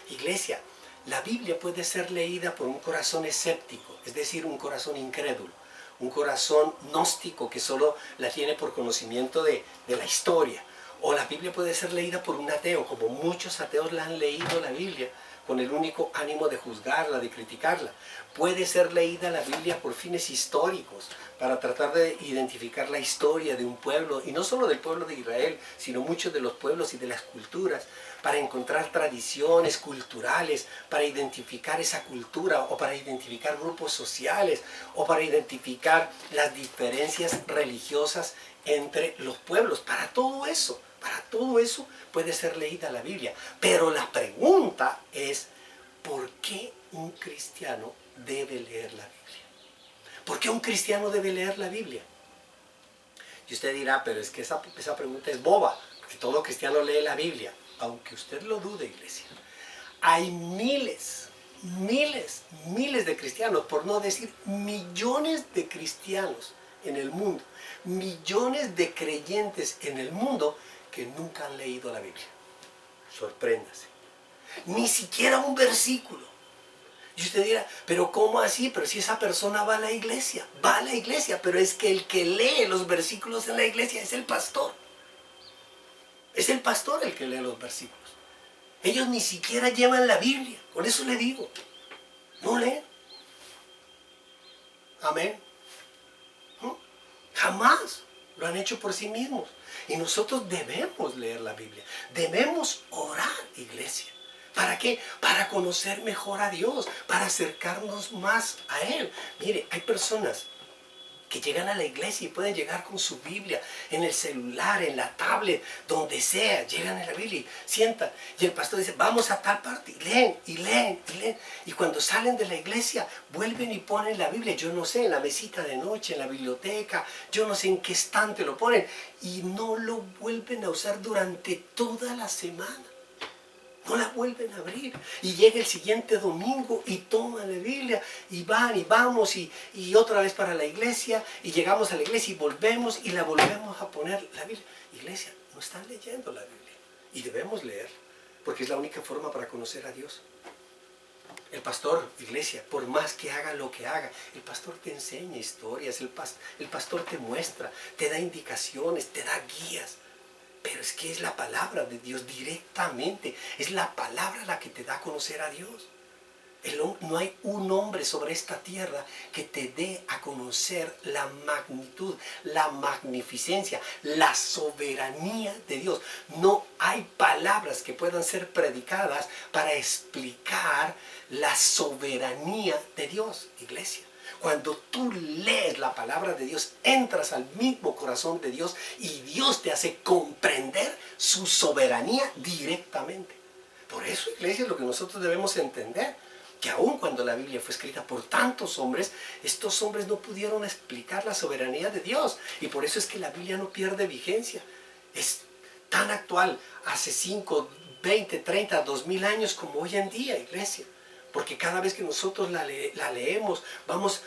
Iglesia, la Biblia puede ser leída por un corazón escéptico, es decir, un corazón incrédulo, un corazón gnóstico que solo la tiene por conocimiento de la historia, O la Biblia puede ser leída por un ateo, como muchos ateos la han leído la Biblia, con el único ánimo de juzgarla, de criticarla. Puede ser leída la Biblia por fines históricos, para tratar de identificar la historia de un pueblo, y no solo del pueblo de Israel, sino muchos de los pueblos y de las culturas, para encontrar tradiciones culturales, para identificar esa cultura, o para identificar grupos sociales, o para identificar las diferencias religiosas entre los pueblos. Para todo eso puede ser leída la Biblia. Pero la pregunta es, ¿por qué un cristiano debe leer la Biblia? ¿Por qué un cristiano debe leer la Biblia? Y usted dirá, pero es que esa pregunta es boba, porque todo cristiano lee la Biblia. Aunque usted lo dude, iglesia, hay miles de cristianos, por no decir millones de cristianos en el mundo, millones de creyentes en el mundo que nunca han leído la Biblia. Sorpréndase. Ni siquiera un versículo. Y usted dirá, pero ¿cómo así? Pero si esa persona va a la iglesia, pero es que el que lee los versículos en la iglesia es el pastor. Es el pastor el que lee los versículos. Ellos ni siquiera llevan la Biblia. Con eso le digo, no leen. Amén. Jamás lo han hecho por sí mismos. Y nosotros debemos leer la Biblia. Debemos orar, iglesia. ¿Para qué? Para conocer mejor a Dios, para acercarnos más a Él. Mire, hay personas que llegan a la iglesia y pueden llegar con su Biblia en el celular, en la tablet, donde sea, llegan a la Biblia y sientan. Y el pastor dice, vamos a tal parte, y leen, y leen, y leen. Y cuando salen de la iglesia, vuelven y ponen la Biblia, yo no sé, en la mesita de noche, en la biblioteca, yo no sé en qué estante lo ponen, y no lo vuelven a usar durante toda la semana. No la vuelven a abrir. Y llega el siguiente domingo y toman la Biblia y van y vamos y otra vez para la iglesia y llegamos a la iglesia y volvemos y la volvemos a poner la Biblia. Iglesia, no están leyendo la Biblia. Y debemos leer, porque es la única forma para conocer a Dios. El pastor, iglesia, por más que haga lo que haga, el pastor te enseña historias, el pastor te muestra, te da indicaciones, te da guías. Pero es que es la palabra de Dios directamente. Es la palabra la que te da a conocer a Dios. No hay un hombre sobre esta tierra que te dé a conocer la magnitud, la magnificencia, la soberanía de Dios. No hay palabras que puedan ser predicadas para explicar la soberanía de Dios, iglesia. Cuando tú lees la palabra de Dios, entras al mismo corazón de Dios y Dios te hace comprender su soberanía directamente. Por eso, iglesia, es lo que nosotros debemos entender, que aun cuando la Biblia fue escrita por tantos hombres, estos hombres no pudieron explicar la soberanía de Dios. Y por eso es que la Biblia no pierde vigencia. Es tan actual hace 5, 20, 30, 2000 años como hoy en día, iglesia. Porque cada vez que nosotros la leemos, vamos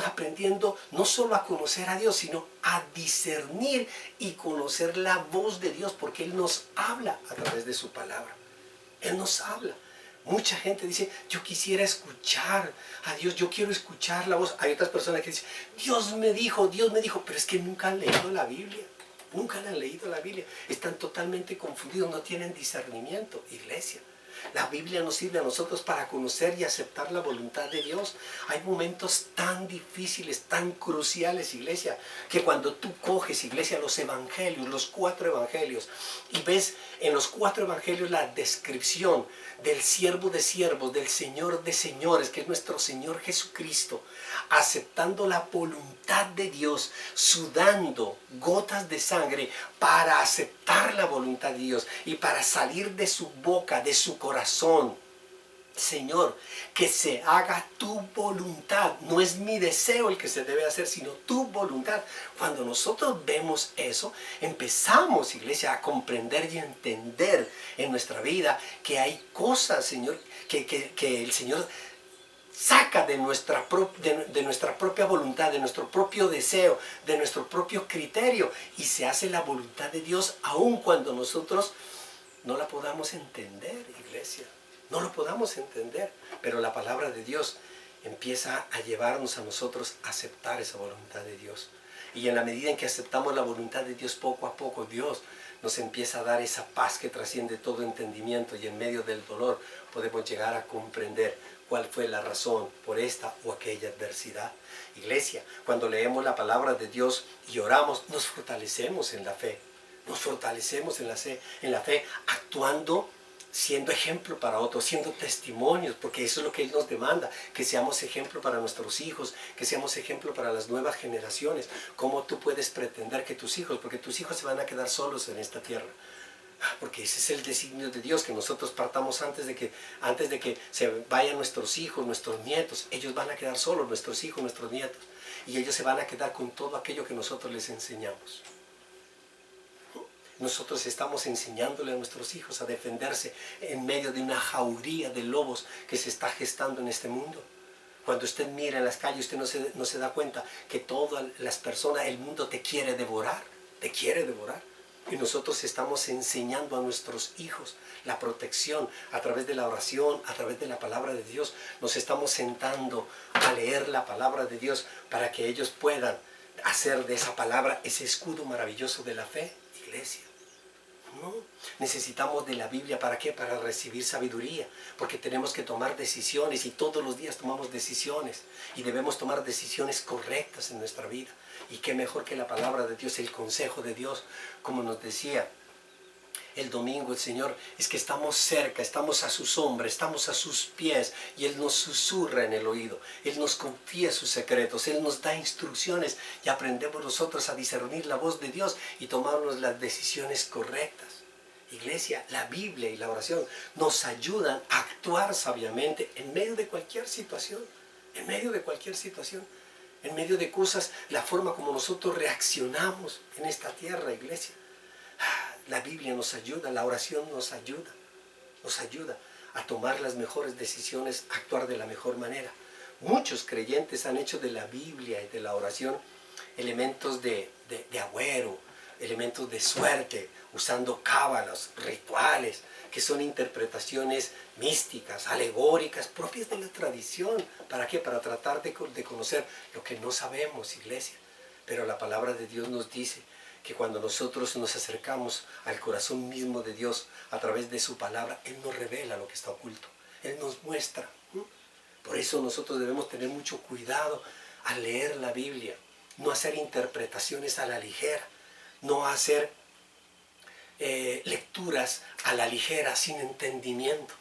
aprendiendo no solo a conocer a Dios, sino a discernir y conocer la voz de Dios, porque Él nos habla a través de su palabra. Él nos habla. Mucha gente dice, yo quisiera escuchar a Dios, yo quiero escuchar la voz. Hay otras personas que dicen, Dios me dijo, pero es que nunca han leído la Biblia. Nunca han leído la Biblia. Están totalmente confundidos, no tienen discernimiento, iglesia. La Biblia nos sirve a nosotros para conocer y aceptar la voluntad de Dios. Hay momentos tan difíciles, tan cruciales, iglesia, que cuando tú coges, iglesia, los evangelios, los 4 evangelios, y ves en los 4 evangelios la descripción del siervo de siervos, del Señor de señores, que es nuestro Señor Jesucristo, aceptando la voluntad de Dios, sudando gotas de sangre para aceptar la voluntad de Dios y para salir de su boca, de su corazón. Señor, que se haga tu voluntad. No es mi deseo el que se debe hacer, sino tu voluntad. Cuando nosotros vemos eso, empezamos, iglesia, a comprender y a entender en nuestra vida que hay cosas, Señor, que el Señor saca de nuestra propia voluntad, de nuestro propio deseo, de nuestro propio criterio, y se hace la voluntad de Dios aun cuando nosotros no la podamos entender, iglesia. No lo podamos entender, pero la palabra de Dios empieza a llevarnos a nosotros a aceptar esa voluntad de Dios. Y en la medida en que aceptamos la voluntad de Dios, poco a poco Dios nos empieza a dar esa paz que trasciende todo entendimiento, y en medio del dolor podemos llegar a comprender cuál fue la razón por esta o aquella adversidad. Iglesia, cuando leemos la palabra de Dios y oramos, nos fortalecemos en la fe. Nos fortalecemos en la fe, actuando, siendo ejemplo para otros, siendo testimonios, porque eso es lo que Él nos demanda, que seamos ejemplo para nuestros hijos, que seamos ejemplo para las nuevas generaciones. ¿Cómo tú puedes pretender que tus hijos, porque tus hijos se van a quedar solos en esta tierra? Porque ese es el designio de Dios, que nosotros partamos antes de que se vayan nuestros hijos, nuestros nietos. Ellos van a quedar solos, nuestros hijos, nuestros nietos, y ellos se van a quedar con todo aquello que nosotros les enseñamos. Nosotros estamos enseñándole a nuestros hijos a defenderse en medio de una jauría de lobos que se está gestando en este mundo. Cuando usted mira en las calles, usted no se da cuenta que todas las personas, el mundo te quiere devorar, te quiere devorar. Y nosotros estamos enseñando a nuestros hijos la protección a través de la oración, a través de la palabra de Dios. Nos estamos sentando a leer la palabra de Dios para que ellos puedan hacer de esa palabra ese escudo maravilloso de la fe. Iglesia, no, necesitamos de la Biblia. ¿Para qué? Para recibir sabiduría, porque tenemos que tomar decisiones, y todos los días tomamos decisiones, y debemos tomar decisiones correctas en nuestra vida. Y qué mejor que la palabra de Dios, el consejo de Dios. Como nos decía el domingo el Señor, es que estamos cerca, estamos a su sombra, estamos a sus pies, y Él nos susurra en el oído, Él nos confía sus secretos, Él nos da instrucciones, y aprendemos nosotros a discernir la voz de Dios y tomarnos las decisiones correctas. Iglesia, la Biblia y la oración nos ayudan a actuar sabiamente en medio de cualquier situación, en medio de cualquier situación, en medio de cosas, la forma como nosotros reaccionamos en esta tierra, iglesia. La Biblia nos ayuda, la oración nos ayuda a tomar las mejores decisiones, a actuar de la mejor manera. Muchos creyentes han hecho de la Biblia y de la oración elementos de agüero, elementos de suerte, usando cábalas, rituales, que son interpretaciones místicas, alegóricas, propias de la tradición. ¿Para qué? Para tratar de conocer lo que no sabemos, iglesia. Pero la palabra de Dios nos dice que cuando nosotros nos acercamos al corazón mismo de Dios a través de su palabra, Él nos revela lo que está oculto, Él nos muestra. Por eso nosotros debemos tener mucho cuidado al leer la Biblia, no hacer interpretaciones a la ligera, no hacer lecturas a la ligera, sin entendimiento,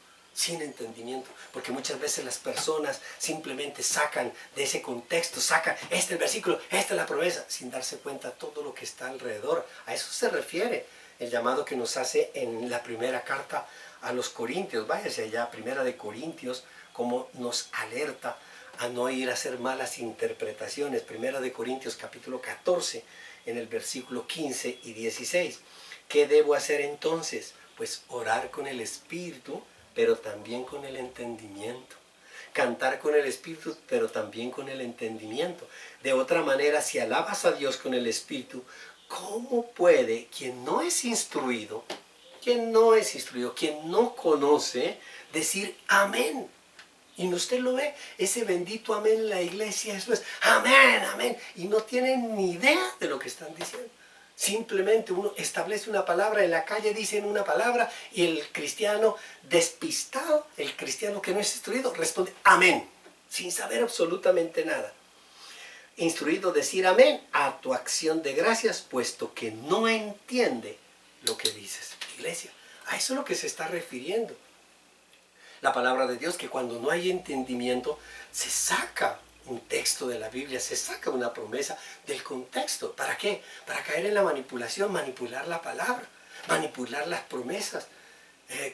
porque muchas veces las personas simplemente sacan de ese contexto, sacan este es el versículo, esta es la promesa, sin darse cuenta de todo lo que está alrededor. A eso se refiere el llamado que nos hace en la primera carta a los Corintios. Váyase allá, Primera de Corintios, como nos alerta a no ir a hacer malas interpretaciones. Primera de Corintios capítulo 14, en el versículo 15 y 16. ¿Qué debo hacer entonces? Pues orar con el Espíritu, pero también con el entendimiento. Cantar con el Espíritu, pero también con el entendimiento. De otra manera, si alabas a Dios con el Espíritu, ¿cómo puede quien no es instruido, quien no conoce, decir amén? Y usted lo ve, ese bendito amén en la iglesia, eso es amén, amén. Y no tienen ni idea de lo que están diciendo. Simplemente uno establece una palabra, en la calle dicen una palabra, y el cristiano despistado, el cristiano que no es instruido, responde amén, sin saber absolutamente nada. Instruido decir amén a tu acción de gracias, puesto que no entiende lo que dices. Iglesia, a eso es lo que se está refiriendo la palabra de Dios, que cuando no hay entendimiento, se saca un texto de la Biblia, se saca una promesa del contexto. ¿Para qué? Para caer en la manipulación, manipular la palabra, manipular las promesas.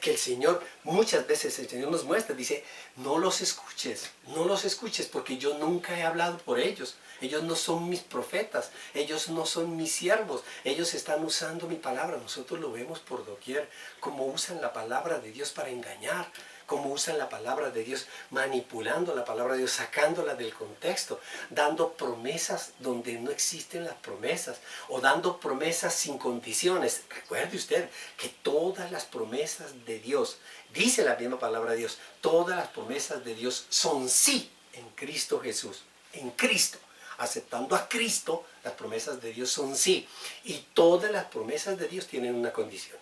Que el Señor, muchas veces el Señor nos muestra, dice, no los escuches, porque yo nunca he hablado por ellos. Ellos no son mis profetas, ellos no son mis siervos, ellos están usando mi palabra. Nosotros lo vemos por doquier, cómo usan la palabra de Dios para engañar, cómo usan la palabra de Dios, manipulando la palabra de Dios, sacándola del contexto, dando promesas donde no existen las promesas, o dando promesas sin condiciones. Recuerde usted que todas las promesas de Dios, dice la misma palabra de Dios, todas las promesas de Dios son sí en Cristo Jesús, en Cristo. aceptando a Cristo, las promesas de Dios son sí. Y todas las promesas de Dios tienen una condición.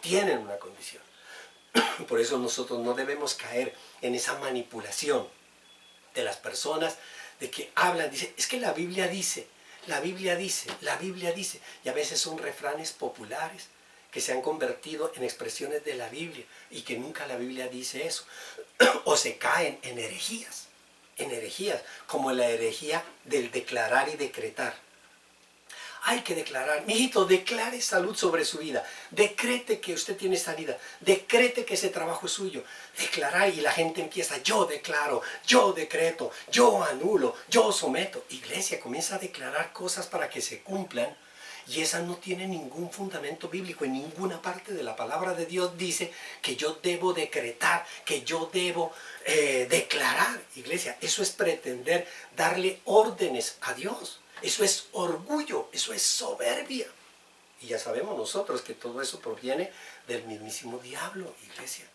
Tienen una condición. Por eso nosotros no debemos caer en esa manipulación de las personas, de que hablan, dicen, es que la Biblia dice, la Biblia dice, la Biblia dice. Y a veces son refranes populares que se han convertido en expresiones de la Biblia y que nunca la Biblia dice eso. O se caen en herejías, como la herejía del declarar y decretar. Hay que declarar, mijito, declare salud sobre su vida, decrete que usted tiene salida, decrete que ese trabajo es suyo, declarar, y la gente empieza, yo declaro, yo decreto, yo anulo, yo someto. Iglesia, comienza a declarar cosas para que se cumplan, y esa no tiene ningún fundamento bíblico. En ninguna parte de la palabra de Dios dice que yo debo decretar, que yo debo declarar. Iglesia, eso es pretender darle órdenes a Dios. Eso es orgullo, eso es soberbia. Y ya sabemos nosotros que todo eso proviene del mismísimo diablo, iglesia.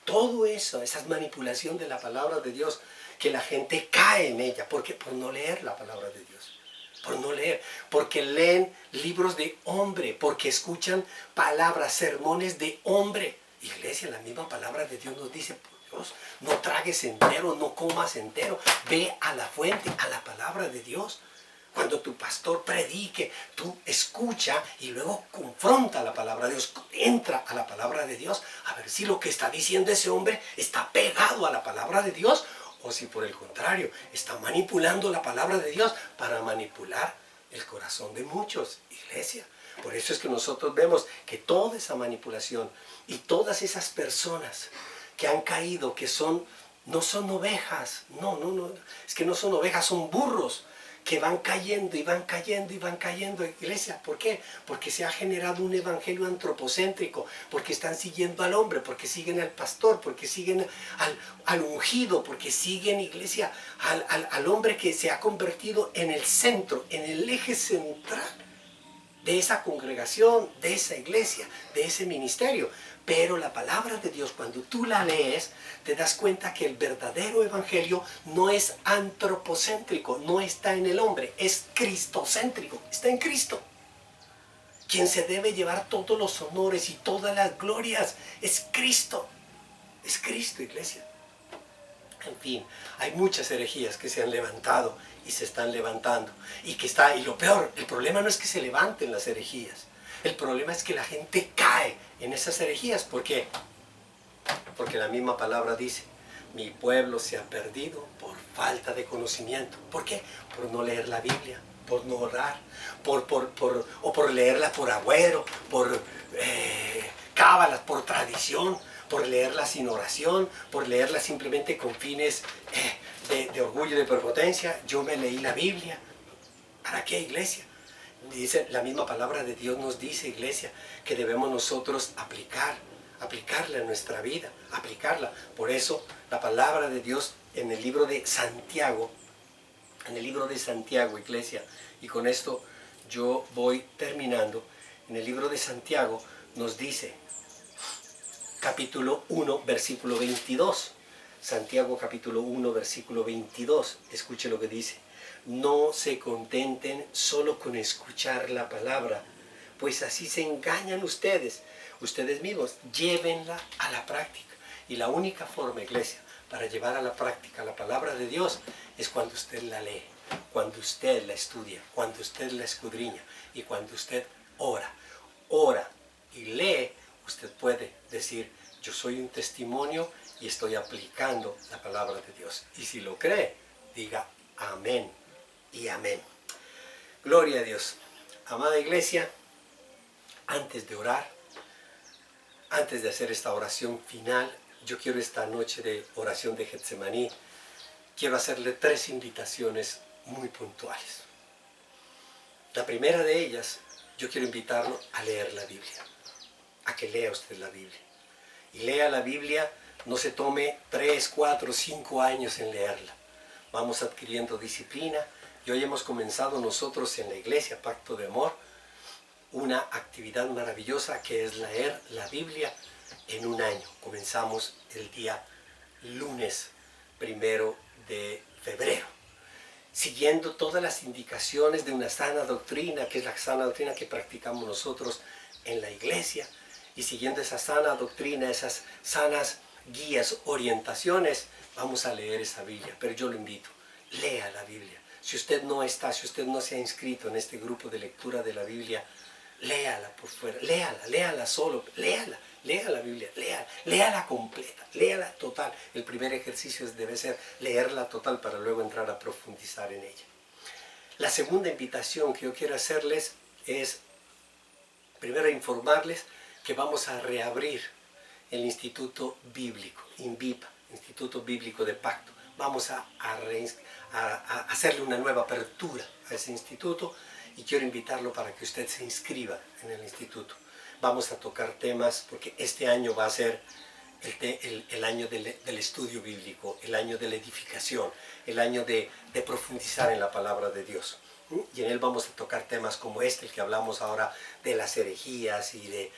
Todo eso, esa manipulación de la palabra de Dios, que la gente cae en ella. ¿Por qué? Por no leer la palabra de Dios. Por no leer. Porque leen libros de hombre. Porque escuchan palabras, sermones de hombre. Iglesia, la misma palabra de Dios nos dice, por Dios, no tragues entero, no comas entero. Ve a la fuente, a la palabra de Dios. Cuando tu pastor predique, tú escucha y luego confronta la palabra de Dios, entra a la palabra de Dios, a ver si lo que está diciendo ese hombre está pegado a la palabra de Dios, o si por el contrario, está manipulando la palabra de Dios para manipular el corazón de muchos, iglesia. Por eso es que nosotros vemos que toda esa manipulación y todas esas personas que han caído, que no son ovejas, no, es que no son ovejas, son burros, que van cayendo y van cayendo y van cayendo, iglesia. ¿Por qué? Porque se ha generado un evangelio antropocéntrico, porque están siguiendo al hombre, porque siguen al pastor, porque siguen al ungido, porque siguen, iglesia, al hombre que se ha convertido en el centro, en el eje central de esa congregación, de esa iglesia, de ese ministerio. Pero la palabra de Dios, cuando tú la lees, te das cuenta que el verdadero evangelio no es antropocéntrico, no está en el hombre, es cristocéntrico, está en Cristo. Quien se debe llevar todos los honores y todas las glorias es Cristo. Es Cristo, iglesia. En fin, hay muchas herejías que se han levantado y se están levantando. Y lo peor, el problema no es que se levanten las herejías. El problema es que la gente cae en esas herejías. ¿Por qué? Porque la misma palabra dice, mi pueblo se ha perdido por falta de conocimiento. ¿Por qué? Por no leer la Biblia, por no orar, o por leerla por agüero, por cábalas, por tradición, por leerla sin oración, por leerla simplemente con fines de orgullo y de prepotencia. Yo me leí la Biblia. ¿Para qué, iglesia? Dice, la misma palabra de Dios nos dice, iglesia, que debemos nosotros aplicarla en nuestra vida, aplicarla. Por eso la palabra de Dios en el libro de Santiago, iglesia, y con esto yo voy terminando, en el libro de Santiago nos dice, capítulo 1, versículo 22, Santiago capítulo 1, versículo 22, escuche lo que dice. No se contenten solo con escuchar la palabra, pues así se engañan ustedes mismos. Llévenla a la práctica. Y la única forma, iglesia, para llevar a la práctica la palabra de Dios es cuando usted la lee, cuando usted la estudia, cuando usted la escudriña y cuando usted ora y lee. Usted puede decir, yo soy un testimonio y estoy aplicando la palabra de Dios. Y si lo cree, diga amén y amén. Gloria a Dios. Amada iglesia, antes de orar, antes de hacer esta oración final, yo quiero esta noche de oración de Getsemaní, quiero hacerle 3 invitaciones muy puntuales. La primera de ellas, yo quiero invitarlo a leer la Biblia, a que lea usted la Biblia. Y lea la Biblia, no se tome 3, 4, 5 años en leerla. Vamos adquiriendo disciplina. Y hoy hemos comenzado nosotros en la iglesia Pacto de Amor una actividad maravillosa que es leer la Biblia en un año. Comenzamos el día lunes 1 de febrero. siguiendo todas las indicaciones de una sana doctrina, que es la sana doctrina que practicamos nosotros en la iglesia, y siguiendo esa sana doctrina, esas sanas guías, orientaciones, vamos a leer esa Biblia. Pero yo lo invito, lea la Biblia. Si usted no se ha inscrito en este grupo de lectura de la Biblia, léala por fuera, léala solo, lea la Biblia, léala completa, léala total. El primer ejercicio debe ser leerla total para luego entrar a profundizar en ella. La segunda invitación que yo quiero hacerles es, primero, informarles que vamos a reabrir el Instituto Bíblico, INVIPA, Instituto Bíblico de Pacto. Vamos a hacerle una nueva apertura a ese instituto y quiero invitarlo para que usted se inscriba en el instituto. Vamos a tocar temas, porque este año va a ser el año del estudio bíblico, el año de la edificación, el año de profundizar en la palabra de Dios. Y en él vamos a tocar temas como el que hablamos ahora, de las herejías y de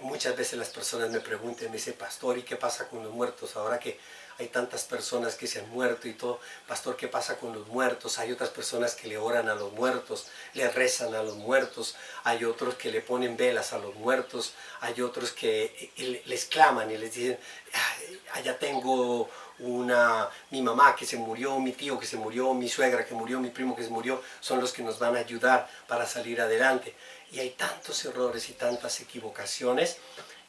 muchas veces las personas me preguntan, me dicen, pastor, ¿y qué pasa con los muertos? Ahora que hay tantas personas que se han muerto y todo, pastor, ¿qué pasa con los muertos? Hay otras personas que le oran a los muertos, le rezan a los muertos, hay otros que le ponen velas a los muertos, hay otros que les claman y les dicen, allá tengo mi mamá que se murió, mi tío que se murió, mi suegra que murió, mi primo que se murió, son los que nos van a ayudar para salir adelante. Y hay tantos errores y tantas equivocaciones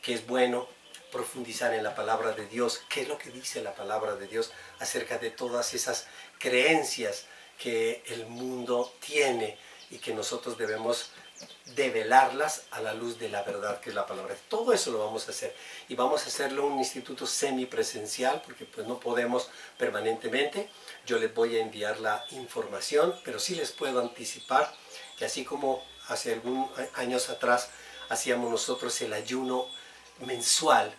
que es bueno profundizar en la palabra de Dios. ¿Qué es lo que dice la palabra de Dios acerca de todas esas creencias que el mundo tiene y que nosotros debemos develarlas a la luz de la verdad que es la palabra? Todo eso lo vamos a hacer, y vamos a hacerlo en un instituto semipresencial porque pues no podemos permanentemente. Yo les voy a enviar la información, pero sí les puedo anticipar que así como hace algunos años atrás hacíamos nosotros el ayuno mensual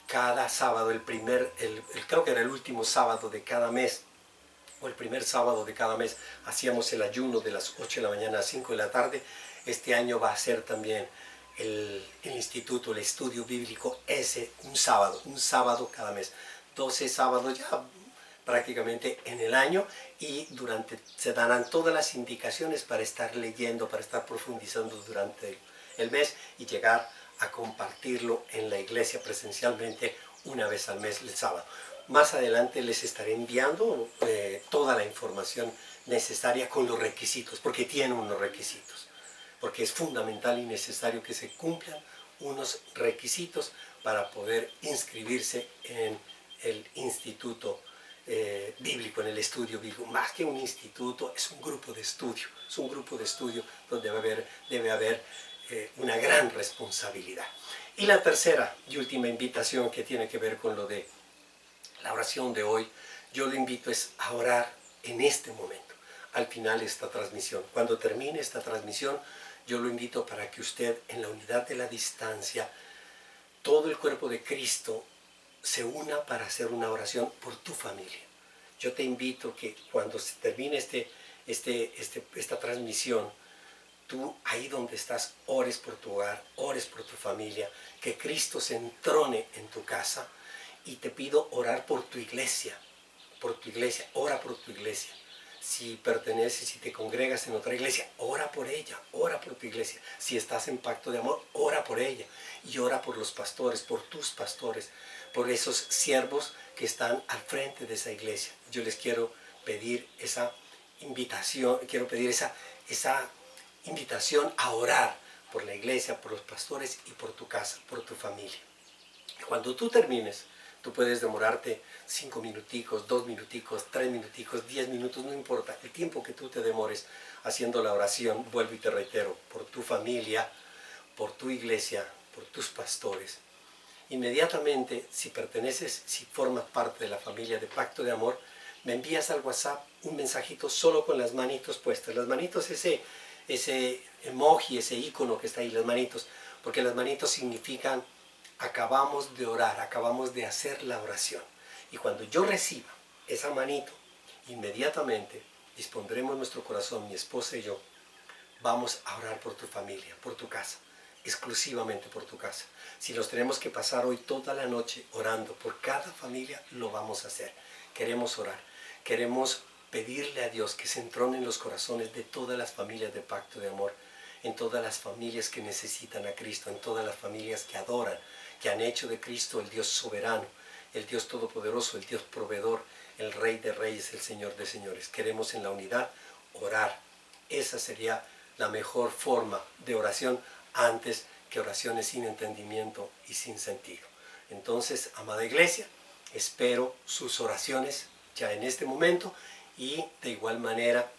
cada sábado, creo que era el último sábado de cada mes, o el primer sábado de cada mes, hacíamos el ayuno de las 8 de la mañana a 5 de la tarde. Este año va a ser también el instituto, el estudio bíblico, un sábado cada mes. 12 sábados ya prácticamente en el año, y se darán todas las indicaciones para estar leyendo, para estar profundizando durante el mes y llegar a compartirlo en la iglesia presencialmente una vez al mes el sábado. Más adelante les estaré enviando toda la información necesaria con los requisitos, porque tiene unos requisitos, porque es fundamental y necesario que se cumplan unos requisitos para poder inscribirse en el instituto bíblico, en el estudio bíblico. Más que un instituto, es un grupo de estudio, donde debe haber una gran responsabilidad. Y la tercera y última invitación, que tiene que ver con lo de la oración de hoy, yo lo invito es a orar en este momento, al final de esta transmisión. Cuando termine esta transmisión, yo lo invito para que usted, en la unidad de la distancia, todo el cuerpo de Cristo se una para hacer una oración por tu familia. Yo te invito que cuando se termine esta transmisión, tú ahí donde estás, ores por tu hogar, ores por tu familia, que Cristo se entrone en tu casa. Y te pido orar por tu iglesia, ora por tu iglesia. Si perteneces, si te congregas en otra iglesia, ora por ella, ora por tu iglesia. Si estás en pacto de amor, ora por ella. Y ora por los pastores, por tus pastores, por esos siervos que están al frente de esa iglesia. Yo les quiero pedir esa invitación, esa invitación a orar por la iglesia, por los pastores y por tu casa, por tu familia. Cuando tú termines, tú puedes demorarte 5 minuticos, 2 minuticos, 3 minuticos, 10 minutos, no importa. El tiempo que tú te demores haciendo la oración, vuelvo y te reitero, por tu familia, por tu iglesia, por tus pastores. Inmediatamente, si formas parte de la familia de Pacto de Amor, me envías al WhatsApp un mensajito solo con las manitos puestas. Las manitos, ese emoji, ese icono que está ahí, las manitos, porque las manitos significan acabamos de orar, acabamos de hacer la oración. Y cuando yo reciba esa manito, inmediatamente dispondremos nuestro corazón, mi esposa y yo, vamos a orar por tu familia, por tu casa, exclusivamente por tu casa. Si nos tenemos que pasar hoy toda la noche orando por cada familia, lo vamos a hacer. Queremos orar, queremos pedirle a Dios que se entrone en los corazones de todas las familias de Pacto de Amor, en todas las familias que necesitan a Cristo, en todas las familias que adoran, que han hecho de Cristo el Dios soberano, el Dios todopoderoso, el Dios proveedor, el Rey de Reyes, el Señor de Señores. Queremos en la unidad orar. Esa sería la mejor forma de oración antes que oraciones sin entendimiento y sin sentido. Entonces, amada iglesia, espero sus oraciones ya en este momento y de igual manera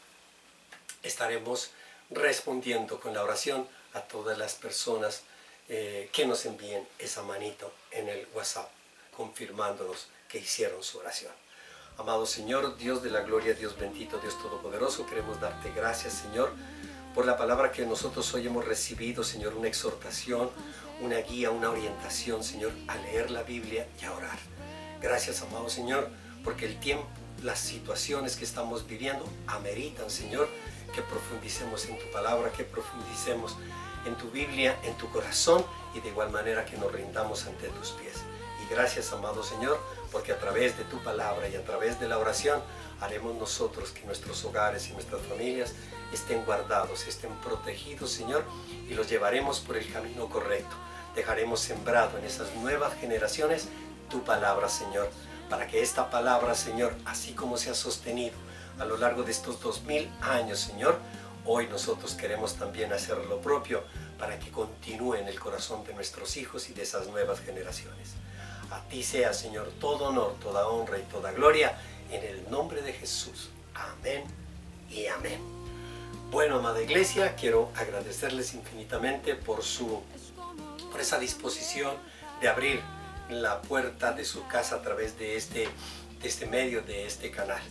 estaremos respondiendo con la oración a todas las personas que nos envíen esa manito en el WhatsApp, confirmándonos que hicieron su oración. Amado Señor, Dios de la gloria, Dios bendito, Dios todopoderoso, queremos darte gracias, Señor, por la palabra que nosotros hoy hemos recibido, Señor, una exhortación, una guía, una orientación, Señor, a leer la Biblia y a orar. Gracias, amado Señor, porque el tiempo, las situaciones que estamos viviendo ameritan, Señor, que profundicemos en tu palabra, que profundicemos en tu Biblia, en tu corazón, y de igual manera que nos rindamos ante tus pies. Y gracias, amado Señor, porque a través de tu palabra y a través de la oración haremos nosotros que nuestros hogares y nuestras familias estén guardados, estén protegidos, Señor, y los llevaremos por el camino correcto. Dejaremos sembrado en esas nuevas generaciones tu palabra, Señor, para que esta palabra, Señor, así como se ha sostenido a lo largo de estos 2000 años, Señor, hoy nosotros queremos también hacer lo propio para que continúe en el corazón de nuestros hijos y de esas nuevas generaciones. A ti sea, Señor, todo honor, toda honra y toda gloria, en el nombre de Jesús. Amén y amén. Bueno, amada iglesia, quiero agradecerles infinitamente por esa disposición de abrir la puerta de su casa a través de este medio, de este canal.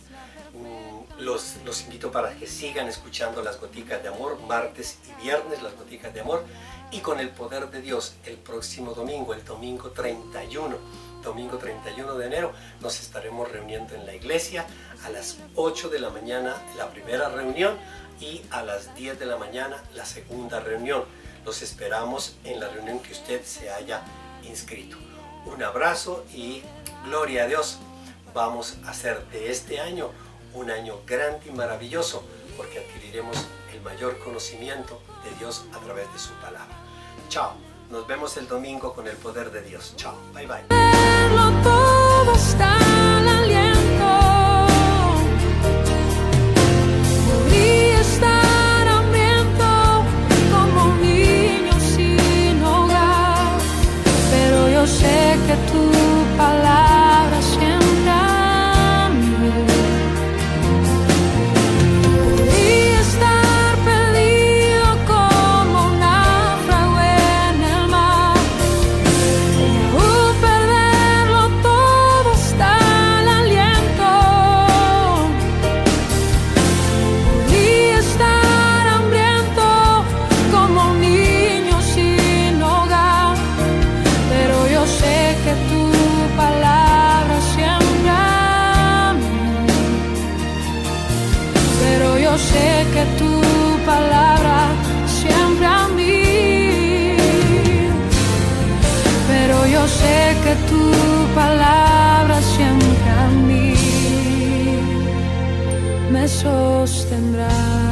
Los invito para que sigan escuchando Las Goticas de Amor, martes y viernes, Las Goticas de Amor, y con el poder de Dios, el próximo domingo, el domingo 31 de enero, nos estaremos reuniendo en la iglesia a las 8 de la mañana, la primera reunión, y a las 10 de la mañana, la segunda reunión. Los esperamos en la reunión que usted se haya inscrito. Un abrazo y gloria a Dios. Vamos a hacer de este año un año grande y maravilloso, porque adquiriremos el mayor conocimiento de Dios a través de su palabra. Chao, nos vemos el domingo con el poder de Dios. Chao, bye bye. Todo está al aliento. Podría estar hambriento como un niño sin hogar, pero yo sé que tu palabra siempre a mí. Podría estar perdido como un náufrago en el mar, y aún perderlo todo hasta el aliento. Podría estar hambriento como un niño sin hogar, pero yo sé que tu palabra siempre a mí. Pero yo sé que tu palabra siempre a mí. Pero yo sé que tu palabra siempre a mí me sostendrá.